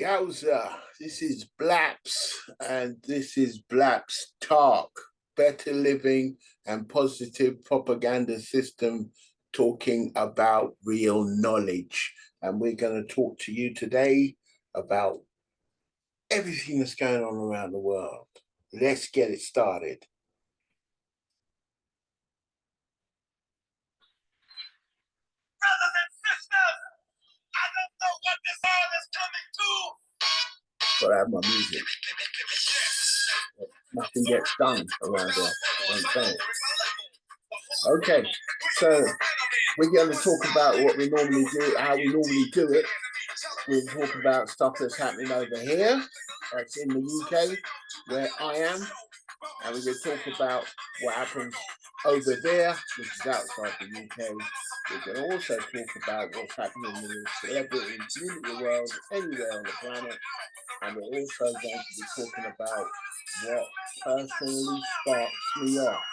Yowza, this is Blaps, and this is Blaps Talk, better living and positive propaganda system talking about real knowledge. And we're going to talk to you today about everything that's going on around the world. Let's get it started. Brothers and sisters, I don't know what this world is coming to. But I have my music. Nothing gets done around there. Okay, so we're going to talk about what we normally do, how we normally do it. We'll talk about stuff that's happening over here, that's in the UK, where I am, and we're going to talk about what happens over there, which is outside the UK. We're going to also talk about what's happening in the celebrity and community world anywhere on the planet, and we're also going to be talking about what personally sparks me off.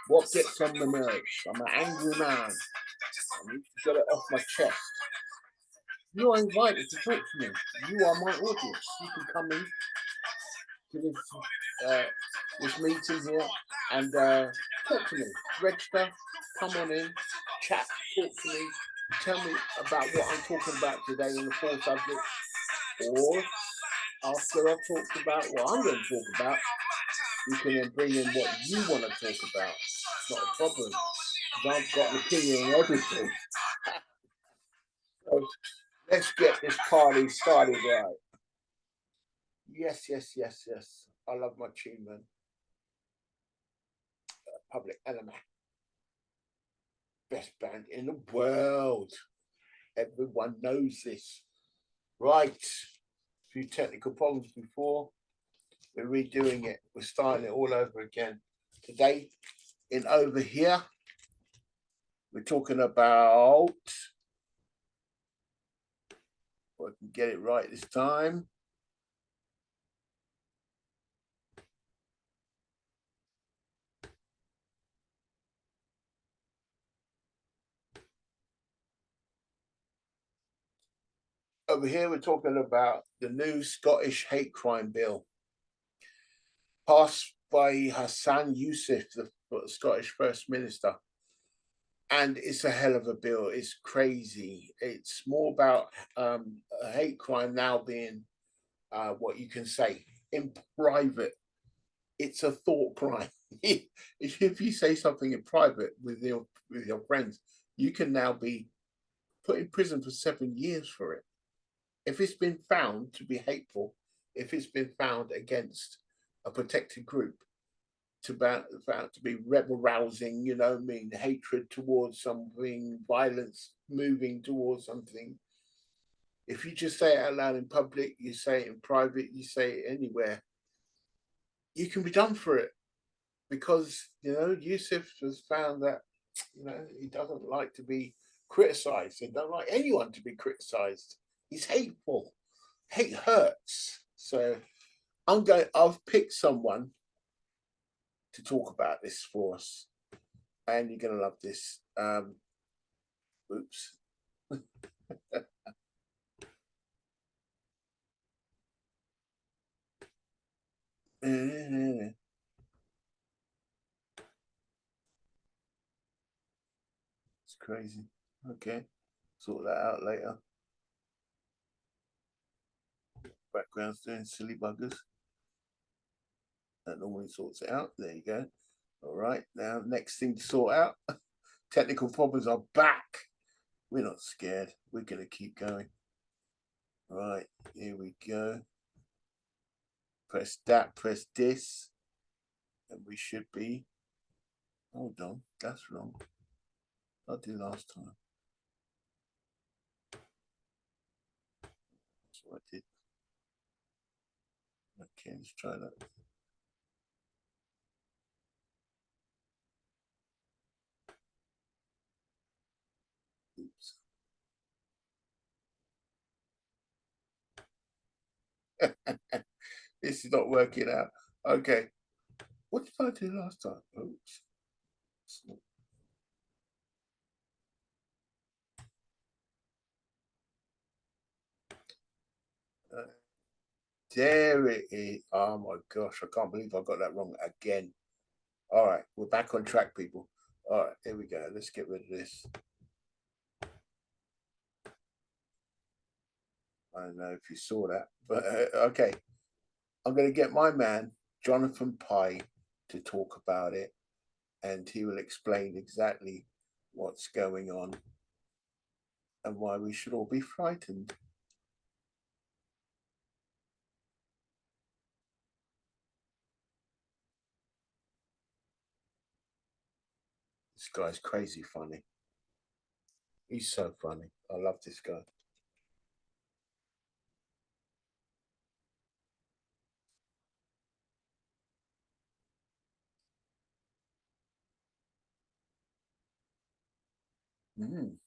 What gets on the nerves? I'm an angry man. I need to get it off my chest. You are invited to talk to me. You are my audience. You can come in to this meeting here and talk to me. Register, come on in, chat, talk to me, tell me about what I'm talking about today in the 4 subjects, or after I've talked about what I'm going to talk about, you can then bring in what you want to talk about. It's not a problem, because I've got an opinion on everything. So let's get this party started right. Yes. I love my tune, man. Public Enemy. Best band in the world. Everyone knows this. Right. A few technical problems before. We're redoing it. We're starting it all over again. Today, in over here, we're talking about, if I can get it right this time. Over here, we're talking about the new Scottish hate crime bill passed by Yousaf, the Scottish First Minister. And it's a hell of a bill. It's crazy. It's more about a hate crime now being what you can say in private. It's a thought crime. If you say something in private with your friends, you can now be put in prison for 7 years for it. If it's been found to be hateful, if it's been found against a protected group, to be rebel rousing, you know, mean hatred towards something, violence moving towards something. If you just say it out loud in public, you say it in private, you say it anywhere, you can be done for it. Because, you know, Yousaf has found that, you know, he doesn't like to be criticized. He doesn't like anyone to be criticized. He's hateful. Hate hurts. So I've picked someone to talk about this for us, and you're gonna love this. Oops. It's crazy. Okay, sort that out later. Background's doing silly buggers. That normally sorts it out. There you go. All right, now next thing to sort out. Technical problems are back. We're not scared. We're gonna keep going. Right, here we go. Press that, press this, and we should be. Hold on, that's wrong. I did last time. That's what I did. Okay, let's try that. Oops. This is not working out. Okay. What did I do last time? Oops. There it is. Oh my gosh, I can't believe I got that wrong again. All right, we're back on track, people. All right, here we go. Let's get rid of this. I don't know if you saw that, but okay. I'm going to get my man, Jonathan Pye, to talk about it, and he will explain exactly what's going on and why we should all be frightened. This guy's crazy funny. He's so funny. I love this guy. Mm.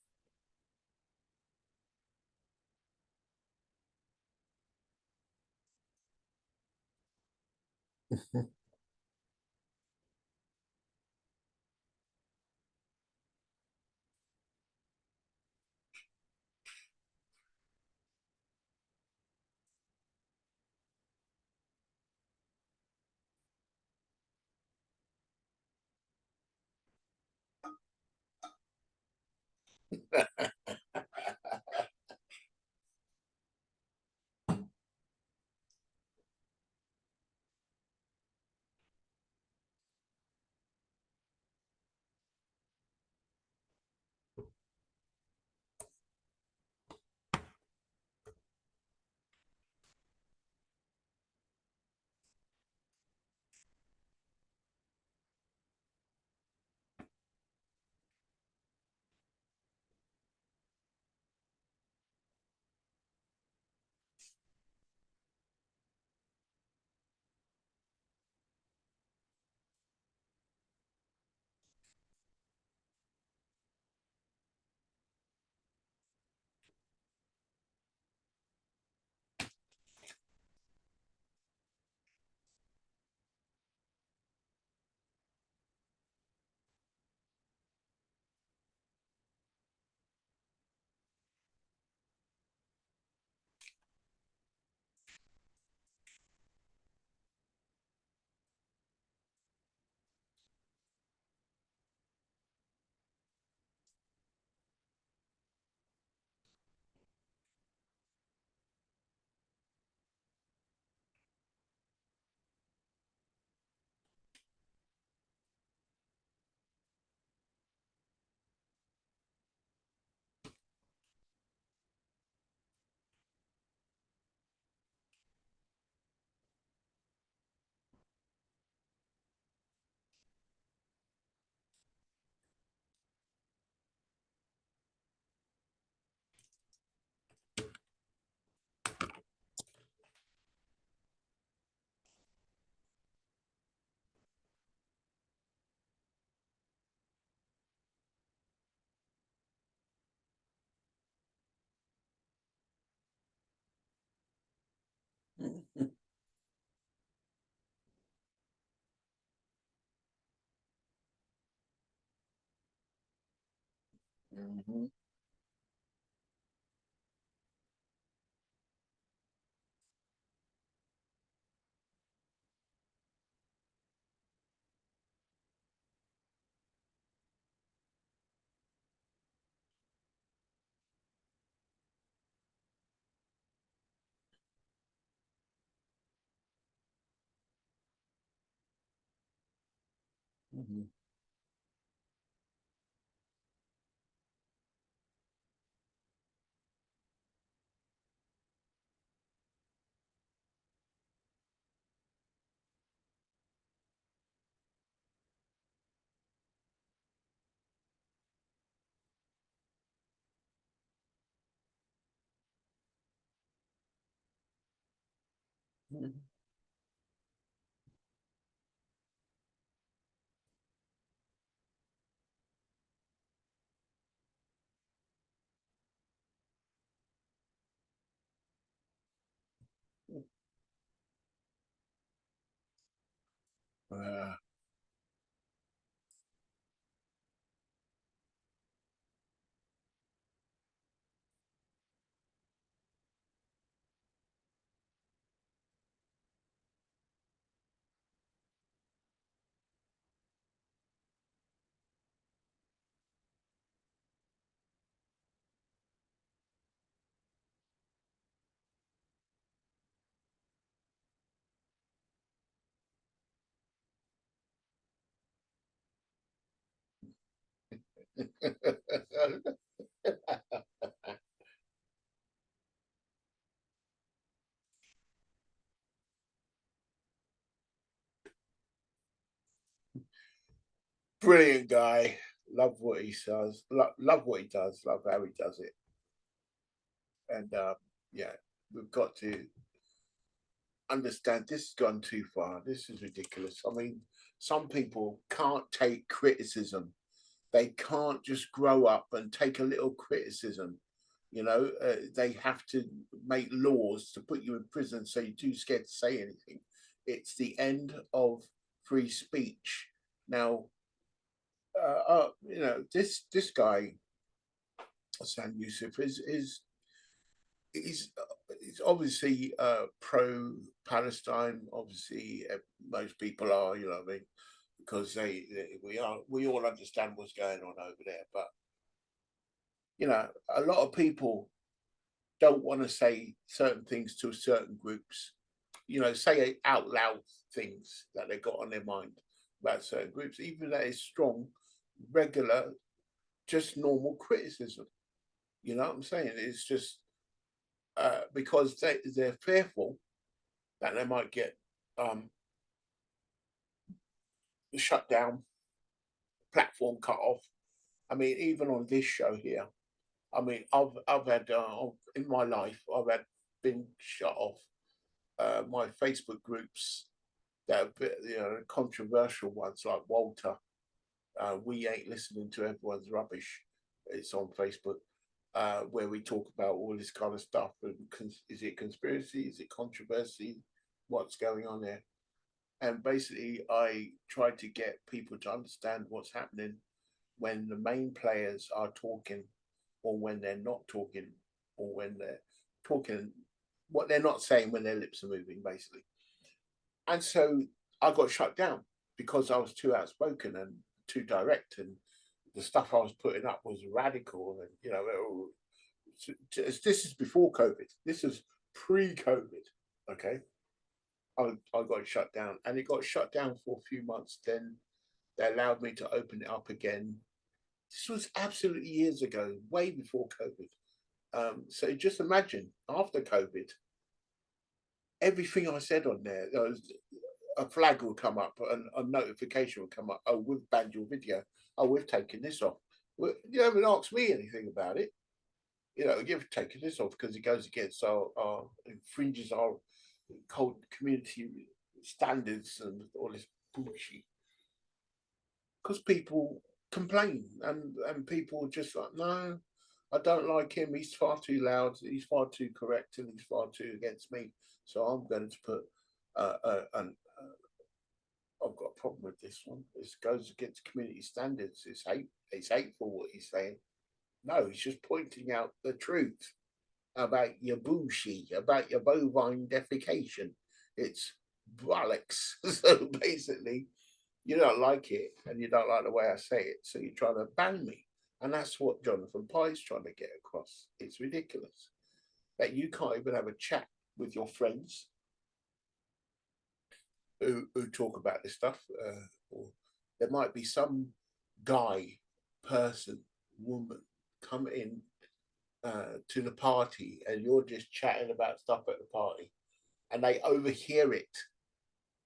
Mhm. Mhm. Mhm. Uh, Brilliant guy. Love what he says. Love what he does. Love how he does it. And yeah, we've got to understand this has gone too far. This is ridiculous. I mean, some people can't take criticism. They can't just grow up and take a little criticism. You know, they have to make laws to put you in prison so you're too scared to say anything. It's the end of free speech. Now, you know, this guy, Hassan Yousaf, is he's obviously pro-Palestine. Obviously, most people are, you know what I mean, because we all understand what's going on over there. But you know, a lot of people don't want to say certain things to certain groups. You know, say out loud things that they got on their mind about certain groups, even though it's strong, regular, just normal criticism. You know what I'm saying? It's just because they're fearful that they might get shut down, platform cut off. I mean, even on this show here, I mean, I've had in my life, I've had been shut off. My Facebook groups that are bit, you know, controversial ones like Walter. We ain't listening to everyone's rubbish. It's on Facebook. Where we talk about all this kind of stuff. Is it conspiracy? Is it controversy? What's going on there? And basically, I try to get people to understand what's happening when the main players are talking, or when they're not talking, or when they're talking what they're not saying when their lips are moving, basically. And so I got shut down because I was too outspoken and too direct, and the stuff I was putting up was radical, and you know, this is before COVID. This is pre-COVID. Okay, I got shut down, and it got shut down for a few months. Then they allowed me to open it up again. This was absolutely years ago, way before COVID. So just imagine after COVID, everything I said on there, a flag will come up, and a notification will come up. Oh, we've banned your video. Oh, we've taken this off. Well, you haven't asked me anything about it. You know, you've taken this off because it goes against our infringes our code community standards and all this bullshit. Because people complain, and people just like, no, I don't like him. He's far too loud. He's far too correct, and he's far too against me. So I'm going to put I've got a problem with this one. This goes against community standards. It's hateful what he's saying. No, he's just pointing out the truth about your bullshit, about your bovine defecation. It's bollocks. So basically, you don't like it, and you don't like the way I say it, so you're trying to ban me. And that's what Jonathan Pye's trying to get across. It's ridiculous that you can't even have a chat with your friends who talk about this stuff. Or there might be some guy, person, woman come in to the party, and you're just chatting about stuff at the party, and they overhear it.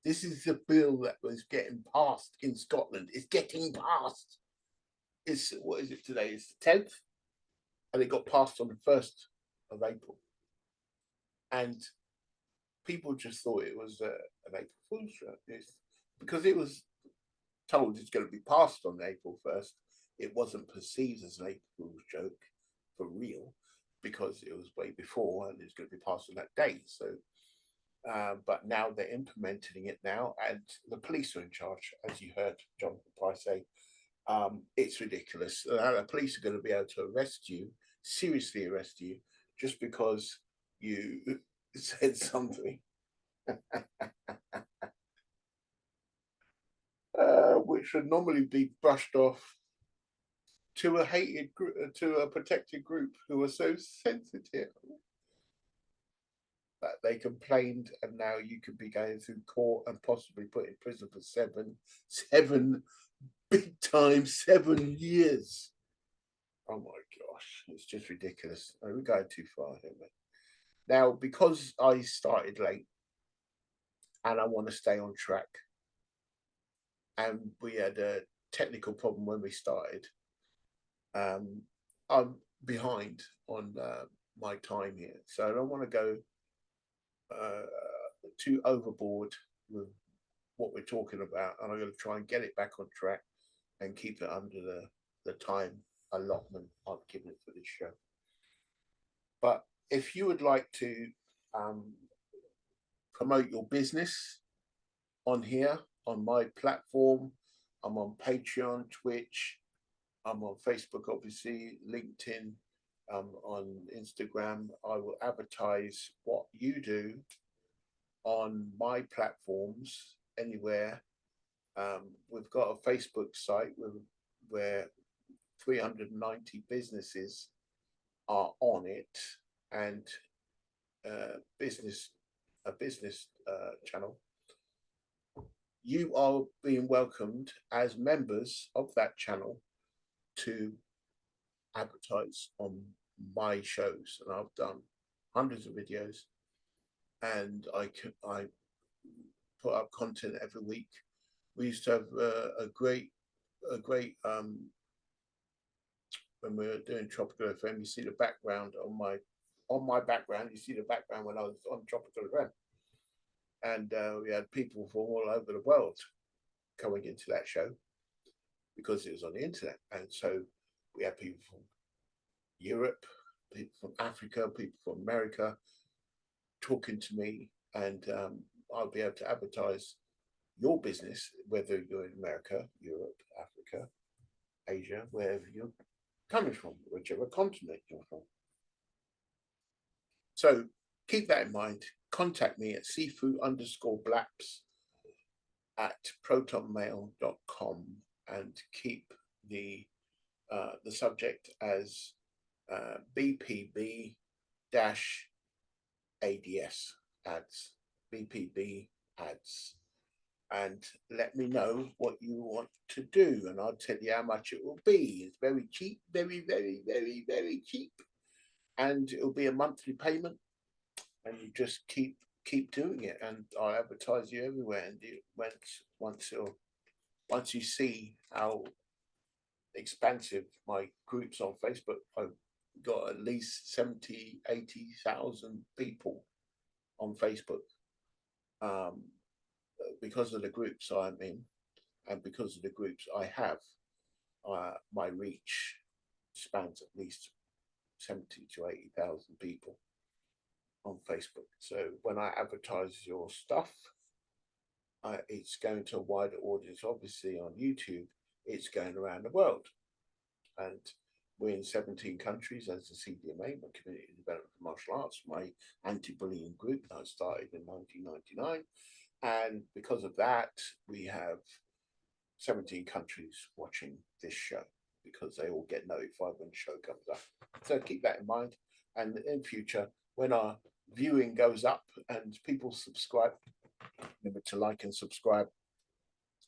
This is the bill that was getting passed in Scotland. It's getting passed. It's, what is it today? It's the 10th, and it got passed on the 1st of April. And people just thought it was an April Fool's joke. Because it was told it's going to be passed on April 1st. It wasn't perceived as an April Fool's joke for real, because it was way before and it's going to be passed on that day. So, but now they're implementing it now, and the police are in charge, as you heard Jonathan Pye say. It's ridiculous. The police are going to be able to arrest you, seriously arrest you, just because you said something which would normally be brushed off to a hated group, to a protected group who are so sensitive that they complained, and now you could be going through court and possibly put in prison for seven big time 7 years. Oh my gosh, it's just ridiculous. We're going too far here, mate. Now, because I started late and I want to stay on track, and we had a technical problem when we started, I'm behind on my time here, so I don't want to go too overboard with what we're talking about, and I'm going to try and get it back on track and keep it under the time allotment I've given for this show. But if you would like to promote your business on here, on my platform, I'm on Patreon, Twitch, I'm on Facebook, obviously, LinkedIn, on Instagram. I will advertise what you do on my platforms anywhere. We've got a Facebook site where 390 businesses are on it, and a business channel. You are being welcomed as members of that channel to advertise on my shows, and I've done hundreds of videos, and I put up content every week. We used to have a great when we were doing Tropical FM. You see the background on my background. You see the background when I was on Tropical FM, and we had people from all over the world coming into that show because it was on the internet, and so we had people from Europe, people from Africa, people from America talking to me, and I'll be able to advertise your business, whether you're in America, Europe, Africa, Asia, wherever you're coming from, whichever continent you're from. So keep that in mind. Contact me at sifu_blaps@protonmail.com and keep the subject as BPB-ADS ads, BPB ads, and let me know what you want to do, and I'll tell you how much it will be. It's very cheap, very, very, very, very cheap, and it'll be a monthly payment, and you just keep doing it, and I'll advertise you everywhere. And once you see how expansive my groups on Facebook, I've got at least 70,000-80,000 people on Facebook, because of the groups I'm in and because of the groups I have. My reach spans at least 70 to 80,000 people on Facebook. So when I advertise your stuff, it's going to a wider audience. Obviously on YouTube, it's going around the world, and we're in 17 countries as the CDMA, my Community Development for Martial Arts, my anti-bullying group that I started in 1999. And because of that, we have 17 countries watching this show, because they all get notified when the show comes up. So keep that in mind. And in future, when our viewing goes up and people subscribe, remember to like and subscribe,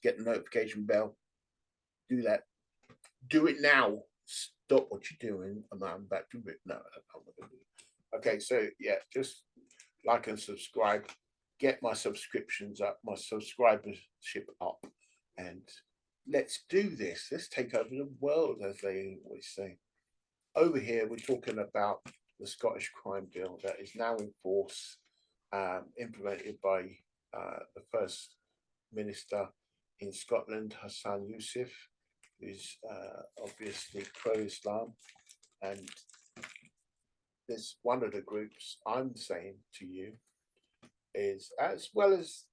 get the notification bell, do that. Do it now. Stop what you're doing. I'm about to do it. No, I'm not going to do it. Okay, so yeah, just like and subscribe. Get my subscriptions up, my subscribership up, and let's do this. Let's take over the world, as they always say. Over here, we're talking about the Scottish Crime Bill that is now in force, implemented by the First Minister in Scotland, Hassan Yousaf, who's obviously pro-Islam, and this one of the groups I'm saying to you is, as well as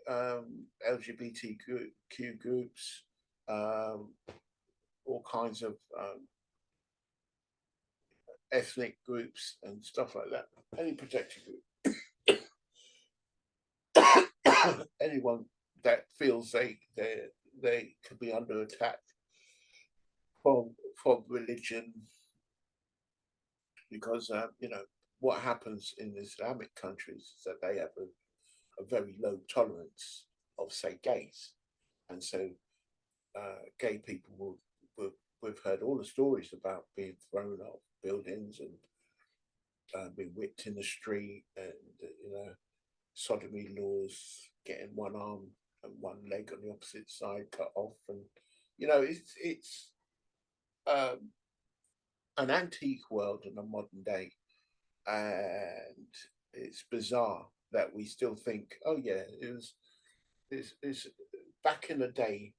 LGBTQ groups, all kinds of ethnic groups and stuff like that, any protected group, anyone that feels they could be under attack from religion, because what happens in Islamic countries is that they have a very low tolerance of, say, gays, and so gay people will we've heard all the stories about being thrown off buildings and being whipped in the street, and sodomy laws, getting one arm and one leg on the opposite side cut off, and it's an antique world in a modern day, and it's bizarre that we still think, oh yeah, it's back in the day.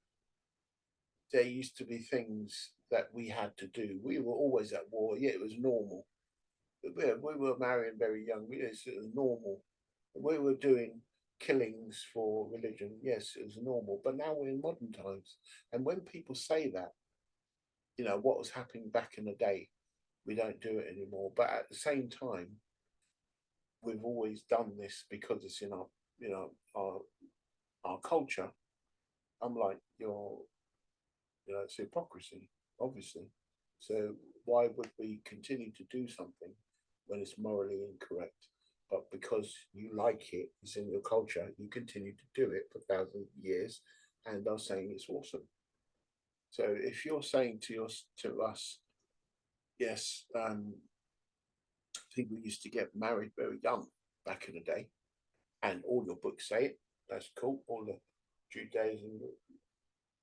There used to be things that we had to do. We were always at war. Yeah, it was normal. We were marrying very young. It was normal. We were doing killings for religion. Yes, it was normal. But now we're in modern times. And when people say that, what was happening back in the day, we don't do it anymore. But at the same time, we've always done this because it's in our culture. I'm like, it's hypocrisy, obviously. So why would we continue to do something when it's morally incorrect? But because you like it, it's in your culture, you continue to do it for thousands of years, and are saying it's awesome. So if you're saying to us, yes, people used to get married very young back in the day, and all your books say it, that's cool. All the Judaism,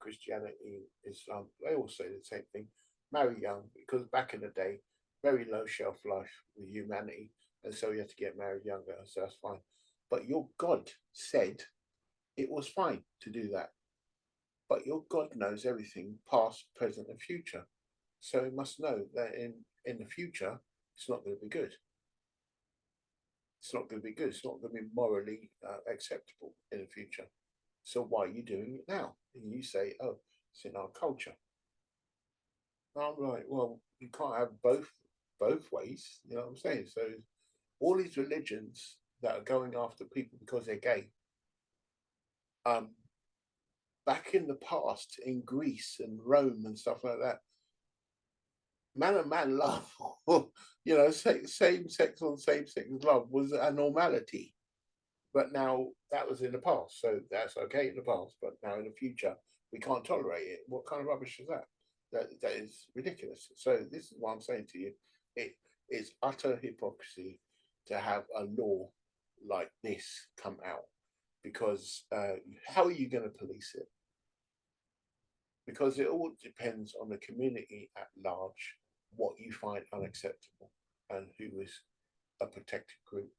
Christianity, Islam, they all say the same thing. Marry young, because back in the day, very low shelf life with humanity, and so you have to get married younger, so that's fine. But your God said it was fine to do that. But your God knows everything, past, present, and future. So he must know that in the future, it's not going to be good. It's not going to be good. It's not going to be morally acceptable in the future. So why are you doing it now? And you say, oh, it's in our culture. And I'm like, well, you can't have both ways. You know what I'm saying? So all these religions that are going after people because they're gay, back in the past in Greece and Rome and stuff like that, man and man love, same sex on same sex love was a normality. But now that was in the past, so that's okay in the past. But now in the future, we can't tolerate it. What kind of rubbish is that? That is ridiculous. So this is what I'm saying to you. It is utter hypocrisy to have a law like this come out, because how are you going to police it? Because it all depends on the community at large, what you find unacceptable, and who is a protected group,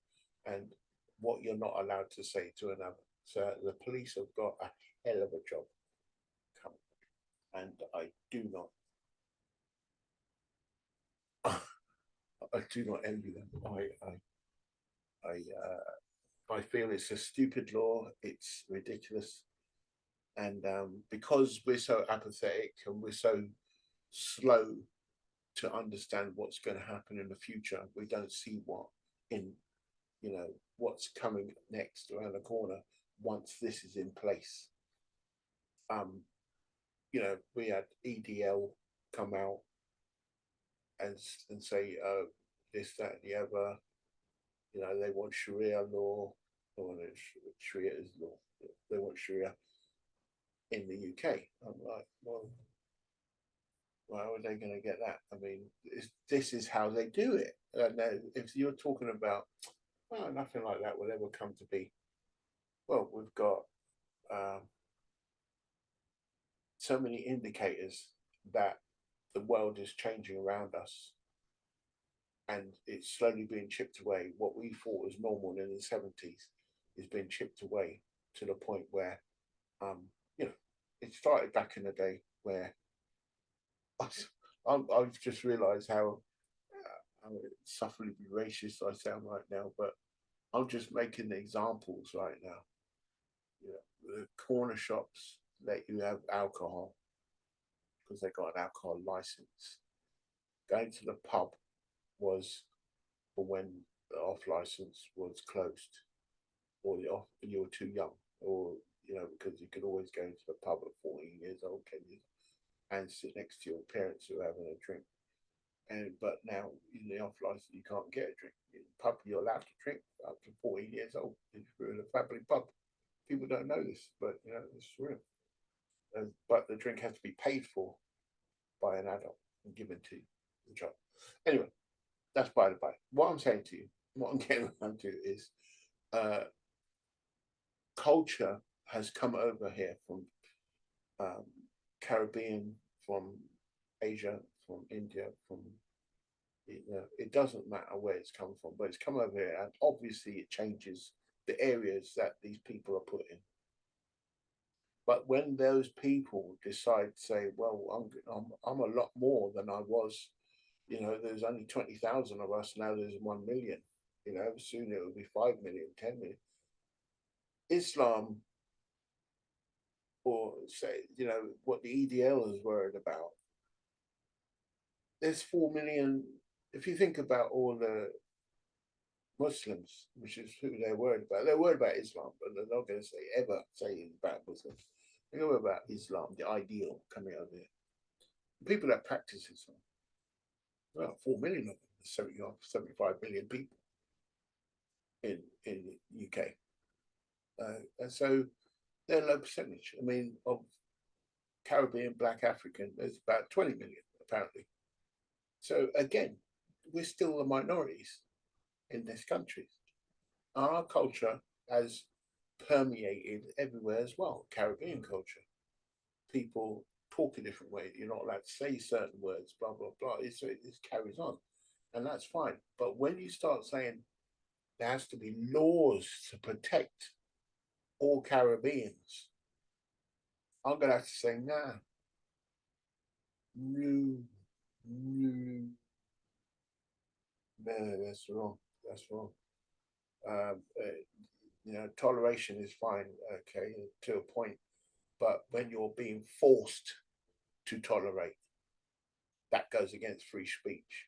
and what you're not allowed to say to another. So the police have got a hell of a job coming, and I do not, I do not envy them. I feel it's a stupid law. It's ridiculous, and because we're so apathetic and we're so slow to understand what's going to happen in the future, we don't see what's coming next around the corner once this is in place. We had EDL come out and say this, that, and the other. They want Sharia law, or Sharia is law. They want Sharia in the UK. I'm like, well, why are they going to get that? I mean, this is how they do it. And if you're talking about, well, nothing like that will ever come to be. Well, we've got so many indicators that the world is changing around us, and it's slowly being chipped away. What we thought was normal in the 70s is being chipped away to the point where, it started back in the day where I've just realised how insufferably racist I sound right now, but I'm just making the examples right now. The corner shops let you have alcohol because they got an alcohol license. Going to the pub was for when the off license was closed, or you were too young, or because you could always go to the pub at 14 years old, and sit next to your parents who are having a drink. But now in the off license, you can't get a drink. In the pub, you're allowed to drink up to 14 years old if you're in a family pub. People don't know this, but it's real. But the drink has to be paid for by an adult and given to the child. Anyway, that's by the by. What I'm saying to you, what I'm getting around to is culture has come over here from Caribbean, from Asia, from India, from it doesn't matter where it's come from, but it's come over here, and obviously it changes the areas that these people are put in. But when those people decide to say, well, I'm a lot more than I was, there's only 20,000 of us, now there's 1 million, soon it will be 5 million, 10 million. Islam, or say, what the EDL is worried about, there's 4 million. If you think about all the Muslims, which is who they're worried about Islam, but they're not going to say about Muslims. They're worried about Islam, the ideal coming over here. The people that practice Islam, well, 4 million of them, 75 million people in the UK. And so they're a low percentage. I mean, of Caribbean, Black African, there's about 20 million, apparently. So again, we're still the minorities in this country. Our culture has permeated everywhere as well. Caribbean culture, people talk a different way. You're not allowed to say certain words, blah blah blah. It carries on, and that's fine. But when you start saying there has to be laws to protect all Caribbeans, I'm gonna have to say nah, no, no, no, that's wrong. That's wrong. Uh, toleration is fine, okay, to a point, but when you're being forced to tolerate, that goes against free speech.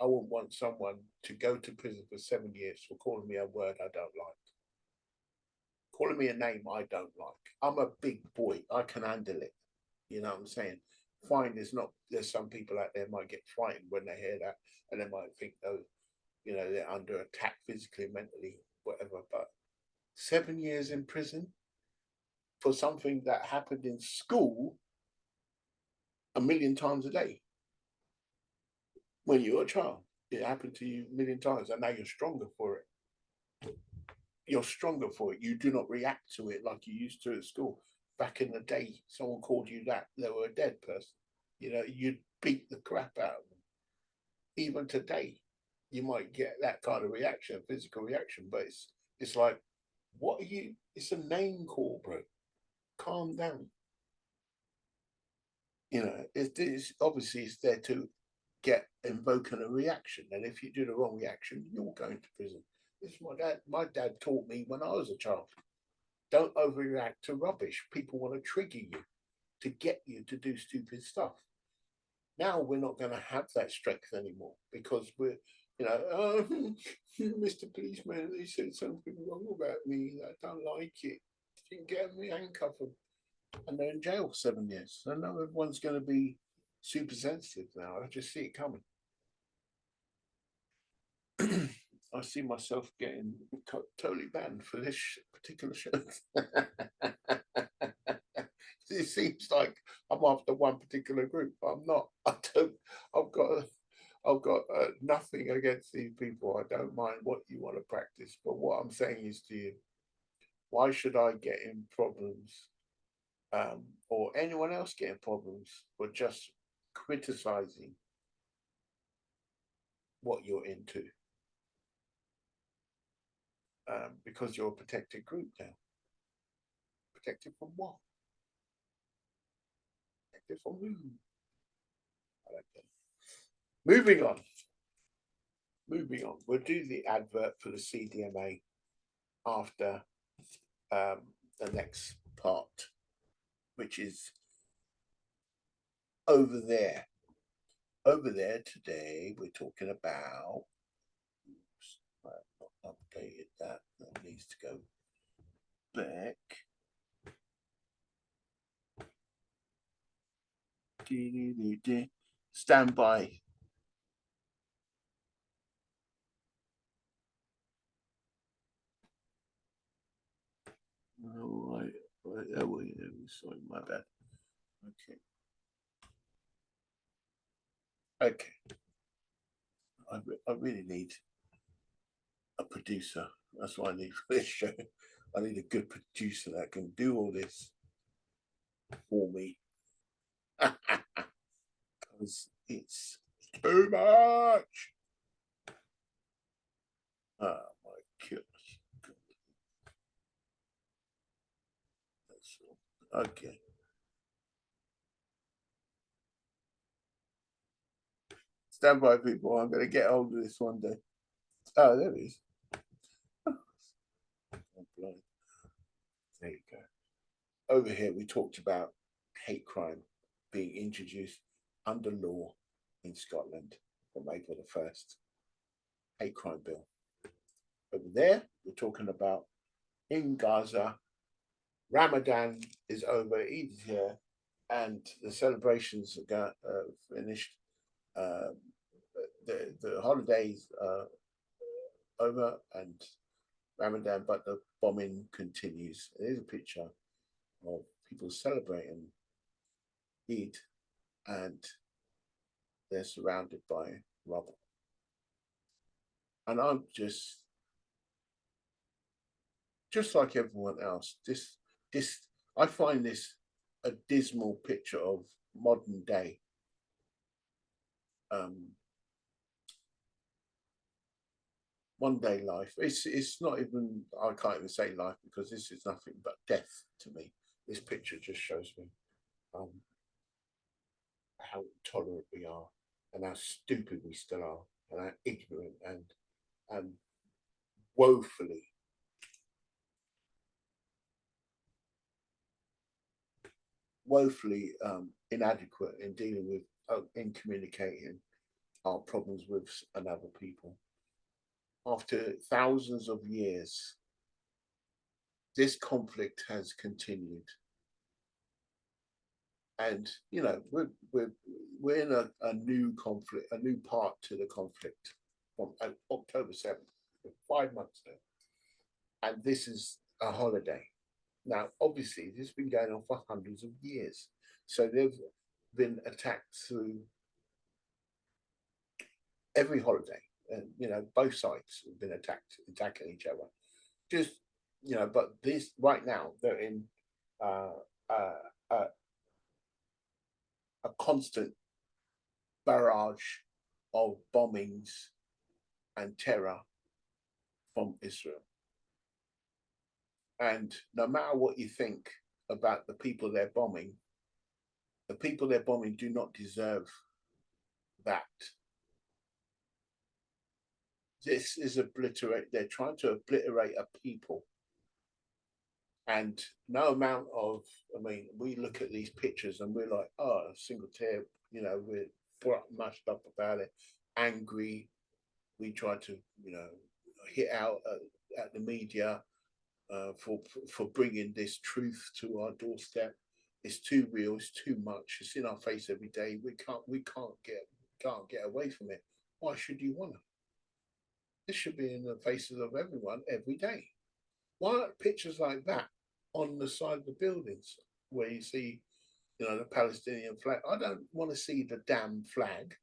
I wouldn't want someone to go to prison for 7 years for calling me a word I don't like, calling me a name I don't like. I'm a big boy, I can handle it. You know what I'm saying? Fine, there's some people out there might get frightened when they hear that, and they might think, oh, they're under attack physically, mentally, whatever. But 7 years in prison for something that happened in school 1 million times a day. When you were a child, it happened to you 1 million times, and now you're stronger for it. You're stronger for it. You do not react to it like you used to at school. Back in the day, someone called you that, they were a dead person. You'd beat the crap out of them. Even today, you might get that kind of reaction, physical reaction, but it's like, what are you? It's a name call, bro. Calm down. It's obviously it's there to invoking a reaction, and if you do the wrong reaction, you're going to prison. This is my dad taught me when I was a child. Don't overreact to rubbish. People want to trigger you to get you to do stupid stuff. Now we're not going to have that strength anymore, because we're, oh, Mr. Policeman, they said something wrong about me. I don't like it. You can get me handcuffed, and they're in jail for 7 years. I know everyone's going to be super sensitive now. I just see it coming. I see myself getting totally banned for this particular show. It seems like I'm after one particular group. I'm not. I don't. I've got nothing against these people. I don't mind what you want to practice, but what I'm saying is to you, why should I get in problems, or anyone else get in problems for just criticizing what you're into? Because you're a protected group now. Protected from what? Protected from who? I don't know. Moving on. We'll do the advert for the CDMA after the next part, which is over there. Over there today, we're talking about. Oops, I've not updated that. That needs to go back. Stand by. All right. Sorry, my bad. Okay. Okay. I really need a producer. That's what I need for this show. I need a good producer that can do all this for me. Because it's too much. Oh my gosh. That's all. Okay. Stand by, people. I'm going to get hold of this one day. Oh, there it is. There you go. Over here, we talked about hate crime being introduced under law in Scotland from April the 1st. Hate crime bill. Over there, we're talking about in Gaza, Ramadan is over, Eid is here, and the celebrations are finished. The holidays are over and Ramadan, but the bombing continues. There's a picture of people celebrating Eid, and they're surrounded by rubble. And I'm just like everyone else. This I find this a dismal picture of modern day one day life. It's not even, I can't even say life, because this is nothing but death to me. This picture just shows me how intolerant we are, and how stupid we still are, and how ignorant and woefully inadequate in dealing with in communicating our problems with another people. After thousands of years, this conflict has continued, and you know we're in a new conflict, a new part to the conflict from October 7th, 5 months now, and this is a holiday. Now, obviously, this has been going on for hundreds of years, so they've been attacked through every holiday, and you know both sides have been attacking each other. Just but this right now they're in uh, uh, uh, a constant barrage of bombings and terror from Israel. And no matter what you think about the people they're bombing, the people they're bombing do not deserve that. This is they're trying to obliterate a people. And no amount of, I mean, we look at these pictures and we're like, oh, a single tear, we're mushed up about it, angry. We try to, hit out at the media for bringing this truth to our doorstep. It's too real. It's too much. It's in our face every day. We can't get away from it. Why should you want to? This should be in the faces of everyone every day. Why aren't pictures like that on the side of the buildings where you see, the Palestinian flag? I don't want to see the damn flag.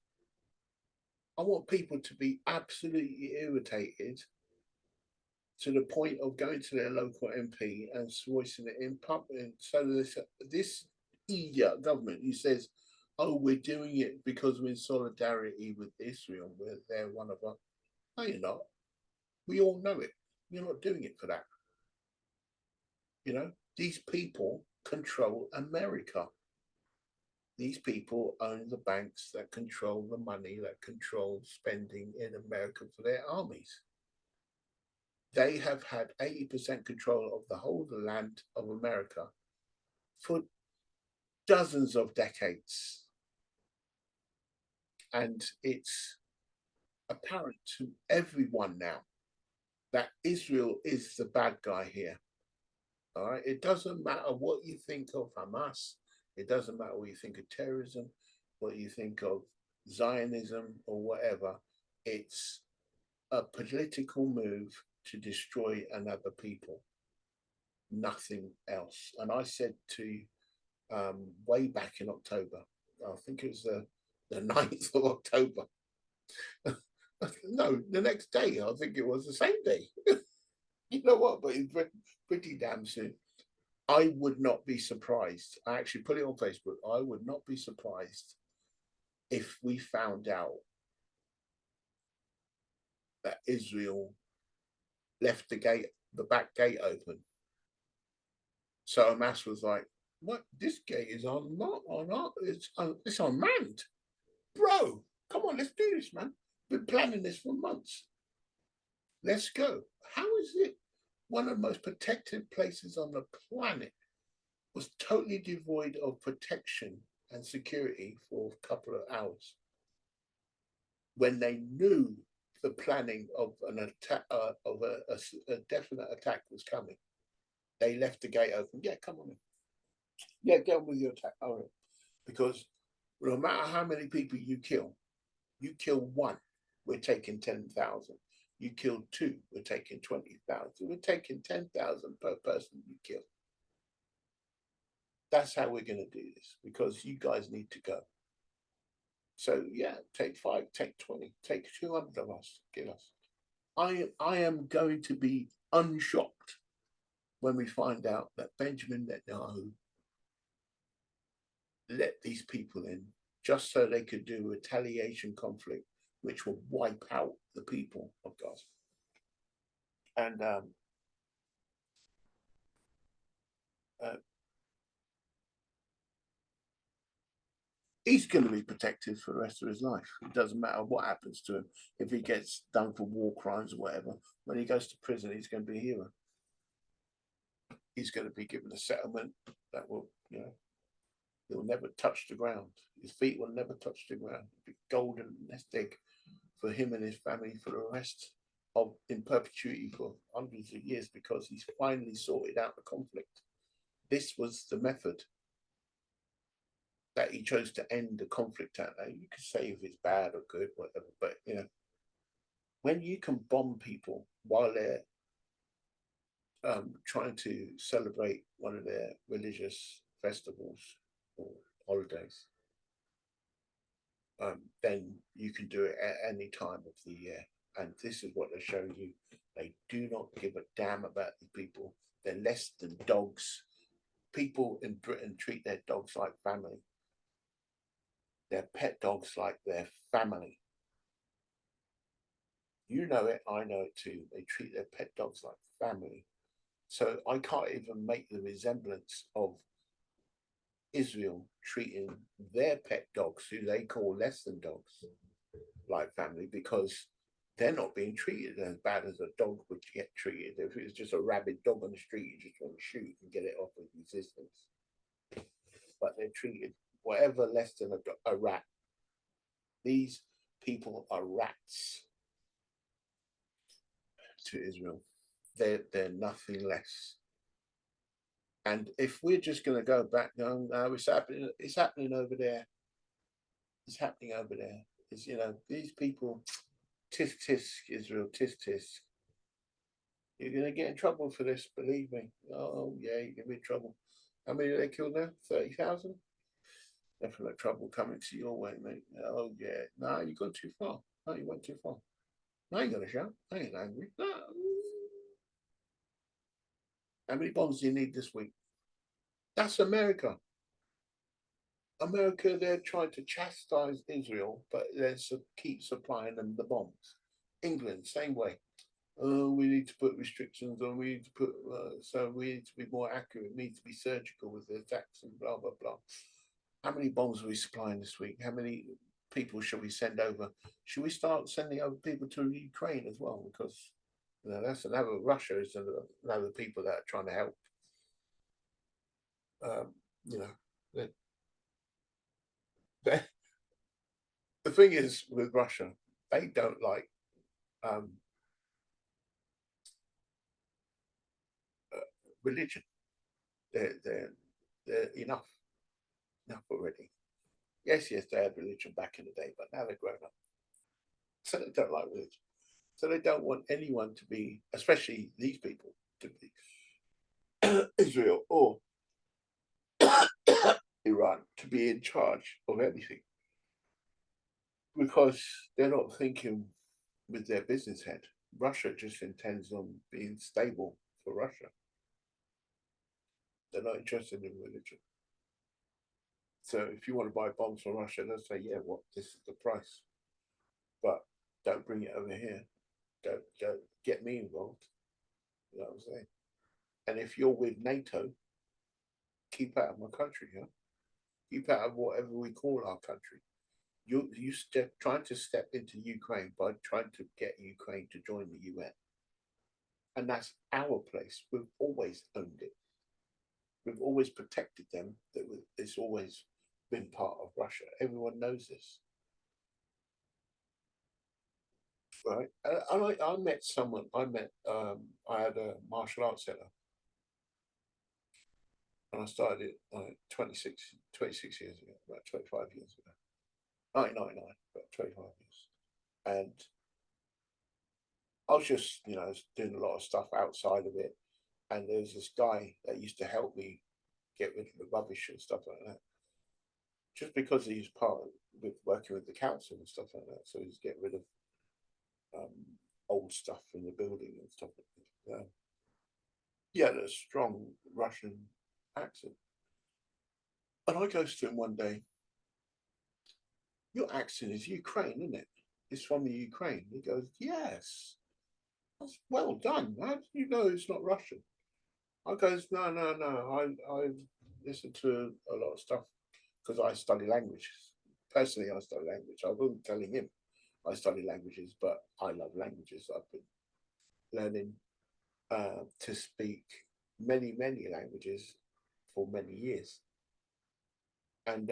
I want people to be absolutely irritated to the point of going to their local MP and voicing it in public. So this idiot government who says, oh, we're doing it because we're in solidarity with Israel, they're one of us. No, you're not. We all know it. You're not doing it for that. These people control America. These people own the banks that control the money, that control spending in America for their armies. They have had 80% control of the whole land of America for dozens of decades. And it's apparent to everyone now that Israel is the bad guy here. All right. It doesn't matter what you think of Hamas. It doesn't matter what you think of terrorism, what you think of Zionism or whatever. It's a political move to destroy another people. Nothing else. And I said to way back in October, I think it was the the 9th of October. No, the next day, I think it was the same day. You know what? But it's pretty damn soon. I would not be surprised. I actually put it on Facebook. I would not be surprised if we found out that Israel left the back gate open. So Hamas was like, "What? This gate is it's unmanned, bro. Come on, let's do this, man. Been planning this for months. Let's go." How is it one of the most protected places on the planet was totally devoid of protection and security for a couple of hours when they knew the planning of an attack, of a definite attack was coming? They left the gate open. Yeah, come on in. Yeah, get on with your attack. All right. Because no matter how many people you kill one, we're taking 10,000. You kill two, we're taking 20,000. We're taking 10,000 per person you kill. That's how we're going to do this, because you guys need to go. So yeah, take 5, take 20, take 200 of us, get us. I am going to be unshocked when we find out that Benjamin Netanyahu let these people in just so they could do a retaliation conflict, which will wipe out the people of Gaza. And he's going to be protected for the rest of his life. It doesn't matter what happens to him. If he gets done for war crimes or whatever, when he goes to prison, he's going to be a hero. He's going to be given a settlement that will, he'll never touch the ground. His feet will never touch the ground. It'll be golden nest egg for him and his family for the rest of in perpetuity for hundreds of years, because he's finally sorted out the conflict. This was the method that he chose to end the conflict at. Now, you could say if it's bad or good, whatever, but when you can bomb people while they're trying to celebrate one of their religious festivals or holidays, then you can do it at any time of the year. And this is what they're showing you. They do not give a damn about the people. They're less than dogs. People in Britain treat their dogs like family. Their pet dogs like their family. You know it, I know it too. They treat their pet dogs like family. So I can't even make the resemblance of Israel treating their pet dogs, who they call less than dogs, like family, because they're not being treated as bad as a dog would get treated. If it was just a rabid dog on the street, you just want to shoot and get it off with resistance. But they're treated whatever less than a rat. These people are rats to Israel. They're nothing less. And if we're just going to go back, no, it's happening over there. It's happening over there. It's, these people, tisk tisk, Israel, tisk tisk. You're going to get in trouble for this, believe me. Oh, yeah, you're going to be in trouble. How many did they kill now? 30,000? Definite trouble coming to your way, mate. Oh, yeah. No, you gone too far. No, you went too far. I ain't going to shout. I ain't angry. No. How many bombs do you need this week? That's America. America, they're trying to chastise Israel, but then keep supplying them the bombs. England, same way. Oh, we need to put restrictions on. We need to put so we need to be more accurate. We need to be surgical with the attacks and blah blah blah. How many bombs are we supplying this week? How many people should we send over? Should we start sending over people to Ukraine as well? Because that's another. Russia is another people that are trying to help. The thing is with Russia, they don't like religion. They're enough already. Yes, they had religion back in the day, but now they're grown up, so they don't like religion. So they don't want anyone to be, especially these people, to be Israel or Iran, to be in charge of everything. because they're not thinking with their business head. Russia just intends on being stable for Russia. They're not interested in religion. So if you want to buy bombs from Russia, they'll say, yeah, what, this is the price. But don't bring it over here. Don't get me involved. You know what I'm saying? And if you're with NATO, keep out of my country, huh? Keep out of whatever we call our country. You trying to step into Ukraine by trying to get Ukraine to join the UN. And that's our place. We've always owned it. We've always protected them. It's always been part of Russia. Everyone knows this. Right. I met someone, I had a martial arts center. And I started it 26 years ago, about 25 years ago. 1999, about 25 years. And I was just, doing a lot of stuff outside of it. And there was this guy that used to help me get rid of the rubbish and stuff like that. Just because he's with working with the council and stuff like that. So he's getting rid of old stuff in the building and stuff like that. He had a strong Russian accent. And I goes to him one day, your accent is Ukraine, isn't it? It's from the Ukraine. He goes, yes. That's well done. How do you know it's not Russian? I goes, no. I listened to a lot of stuff because I study languages. Personally, I study language. I wasn't telling him I study languages, but I love languages. I've been learning to speak many languages for many years. And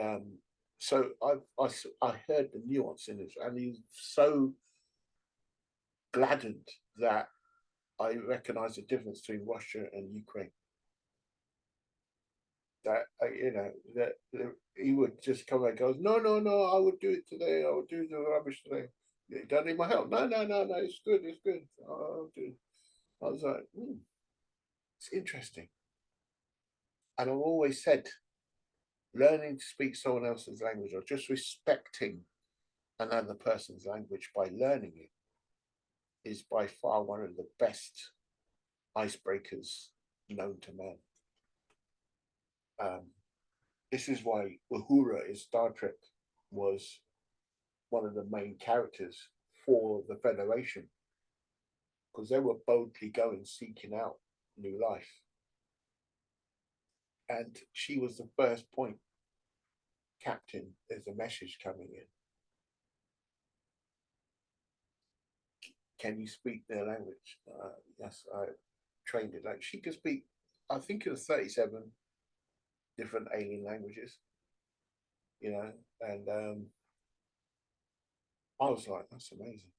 so I heard the nuance in it, and he's so gladdened that I recognize the difference between Russia and Ukraine. That that he would just come and goes, no, I would do it today. I would do the rubbish today. You don't need my help. No, it's good, I'll do it. I was like, it's interesting. And I've always said, learning to speak someone else's language or just respecting another person's language by learning it is by far one of the best icebreakers known to man. This is why Uhura in Star Trek was one of the main characters for the Federation, because they were boldly going seeking out new life. And she was the first point captain. There's a message coming in. Can you speak their language? Yes, I trained it. Like she could speak, I think it was 37 different alien languages, and I was like, that's amazing.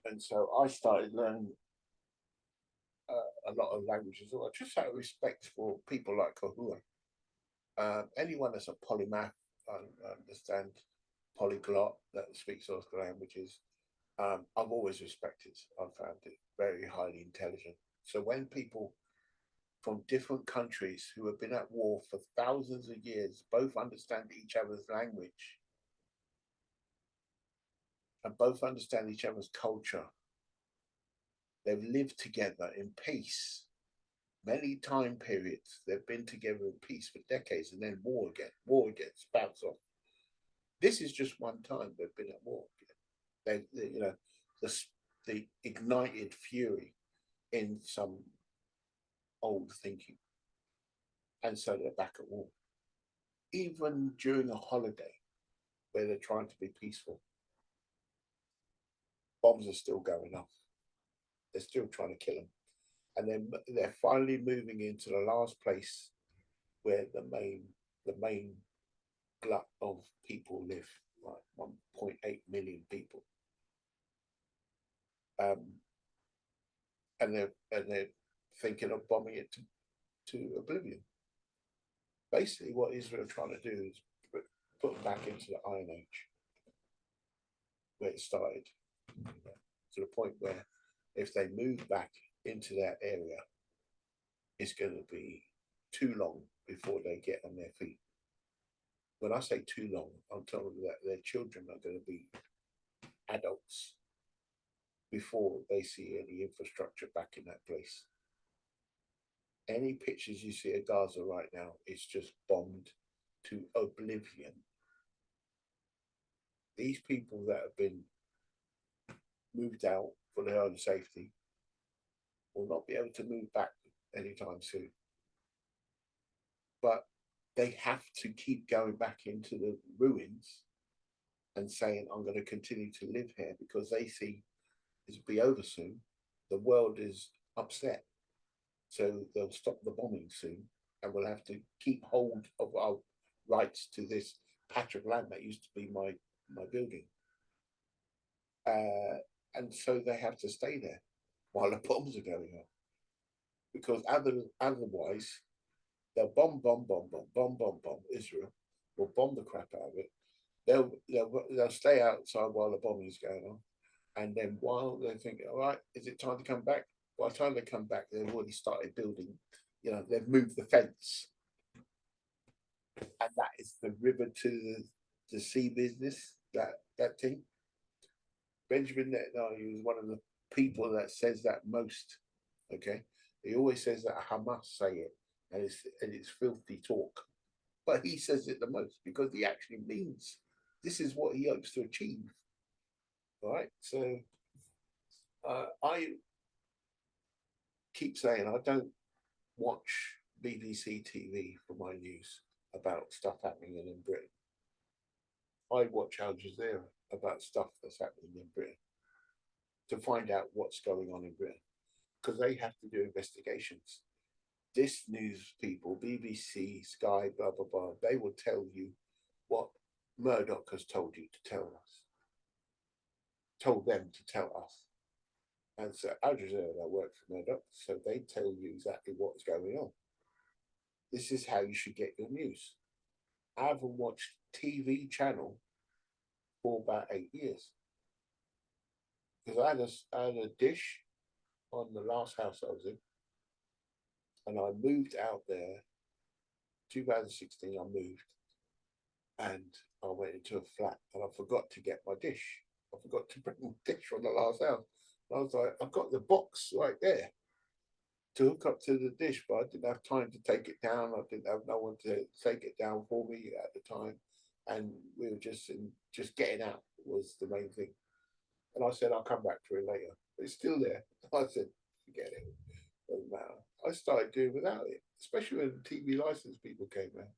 And so I started learning a lot of languages, just out of respect for people like Kahua. Anyone that's a polymath, understand polyglot that speaks those languages, I've always respected. I've found it very highly intelligent. So when people from different countries who have been at war for thousands of years both understand each other's language and both understand each other's culture, they've lived together in peace many time periods. They've been together in peace for decades, and then war again spouts off. This is just one time they've been at war again. The ignited fury in some old thinking, and so they're back at war. Even during a holiday where they're trying to be peaceful, bombs are still going off. They're still trying to kill them, and then they're finally moving into the last place where the main glut of people live, like 1.8 million people. And they're thinking of bombing it to oblivion. Basically, what Israel are trying to do is put them back into the Iron Age, where it started, to the point where if they move back into that area, it's going to be too long before they get on their feet. when I say too long, I'm telling them that their children are going to be adults before they see any infrastructure back in that place. Any pictures you see of Gaza right now is just bombed to oblivion. These people that have been moved out for their own safety will not be able to move back anytime soon. But they have to keep going back into the ruins and saying, I'm going to continue to live here because they see it'll be over soon. The world is upset. So they'll stop the bombing soon and we'll have to keep hold of our rights to this patch of land that used to be my building. And so they have to stay there while the bombs are going on. Because otherwise, they'll bomb Israel, will bomb the crap out of it. They'll stay outside while the bombing is going on. And then while they're thinking, all right, is it time to come back? By the time they come back, they've already started building, they've moved the fence. And that is the river to the sea business, that thing. Benjamin Netanyahu is one of the people that says that most. Okay. He always says that Hamas say it, and it's filthy talk. But he says it the most because he actually means this is what he hopes to achieve. All right. So I keep saying I don't watch BBC TV for my news about stuff happening in Britain. I watch Al Jazeera about stuff that's happening in Britain to find out what's going on in Britain because they have to do investigations. This news people, BBC, Sky, blah, blah, blah, they will tell you what Murdoch has told you to tell us, told them to tell us. And so Al Jazeera that work for Murdoch, so they tell you exactly what's going on. This is how you should get your news. I haven't watched TV channel for about 8 years because I had a dish on the last house I was in, and I moved out there. 2016, I moved, and I went into a flat, and I forgot to get my dish. I forgot to bring my dish from the last house. And I was like, I've got the box right there to hook up to the dish, but I didn't have time to take it down. I didn't have no one to take it down for me at the time, and we were just getting out was the main thing. And I said, I'll come back to it later. But it's still there. I said, forget it. Doesn't matter. I started doing without it, especially when the TV license people came out.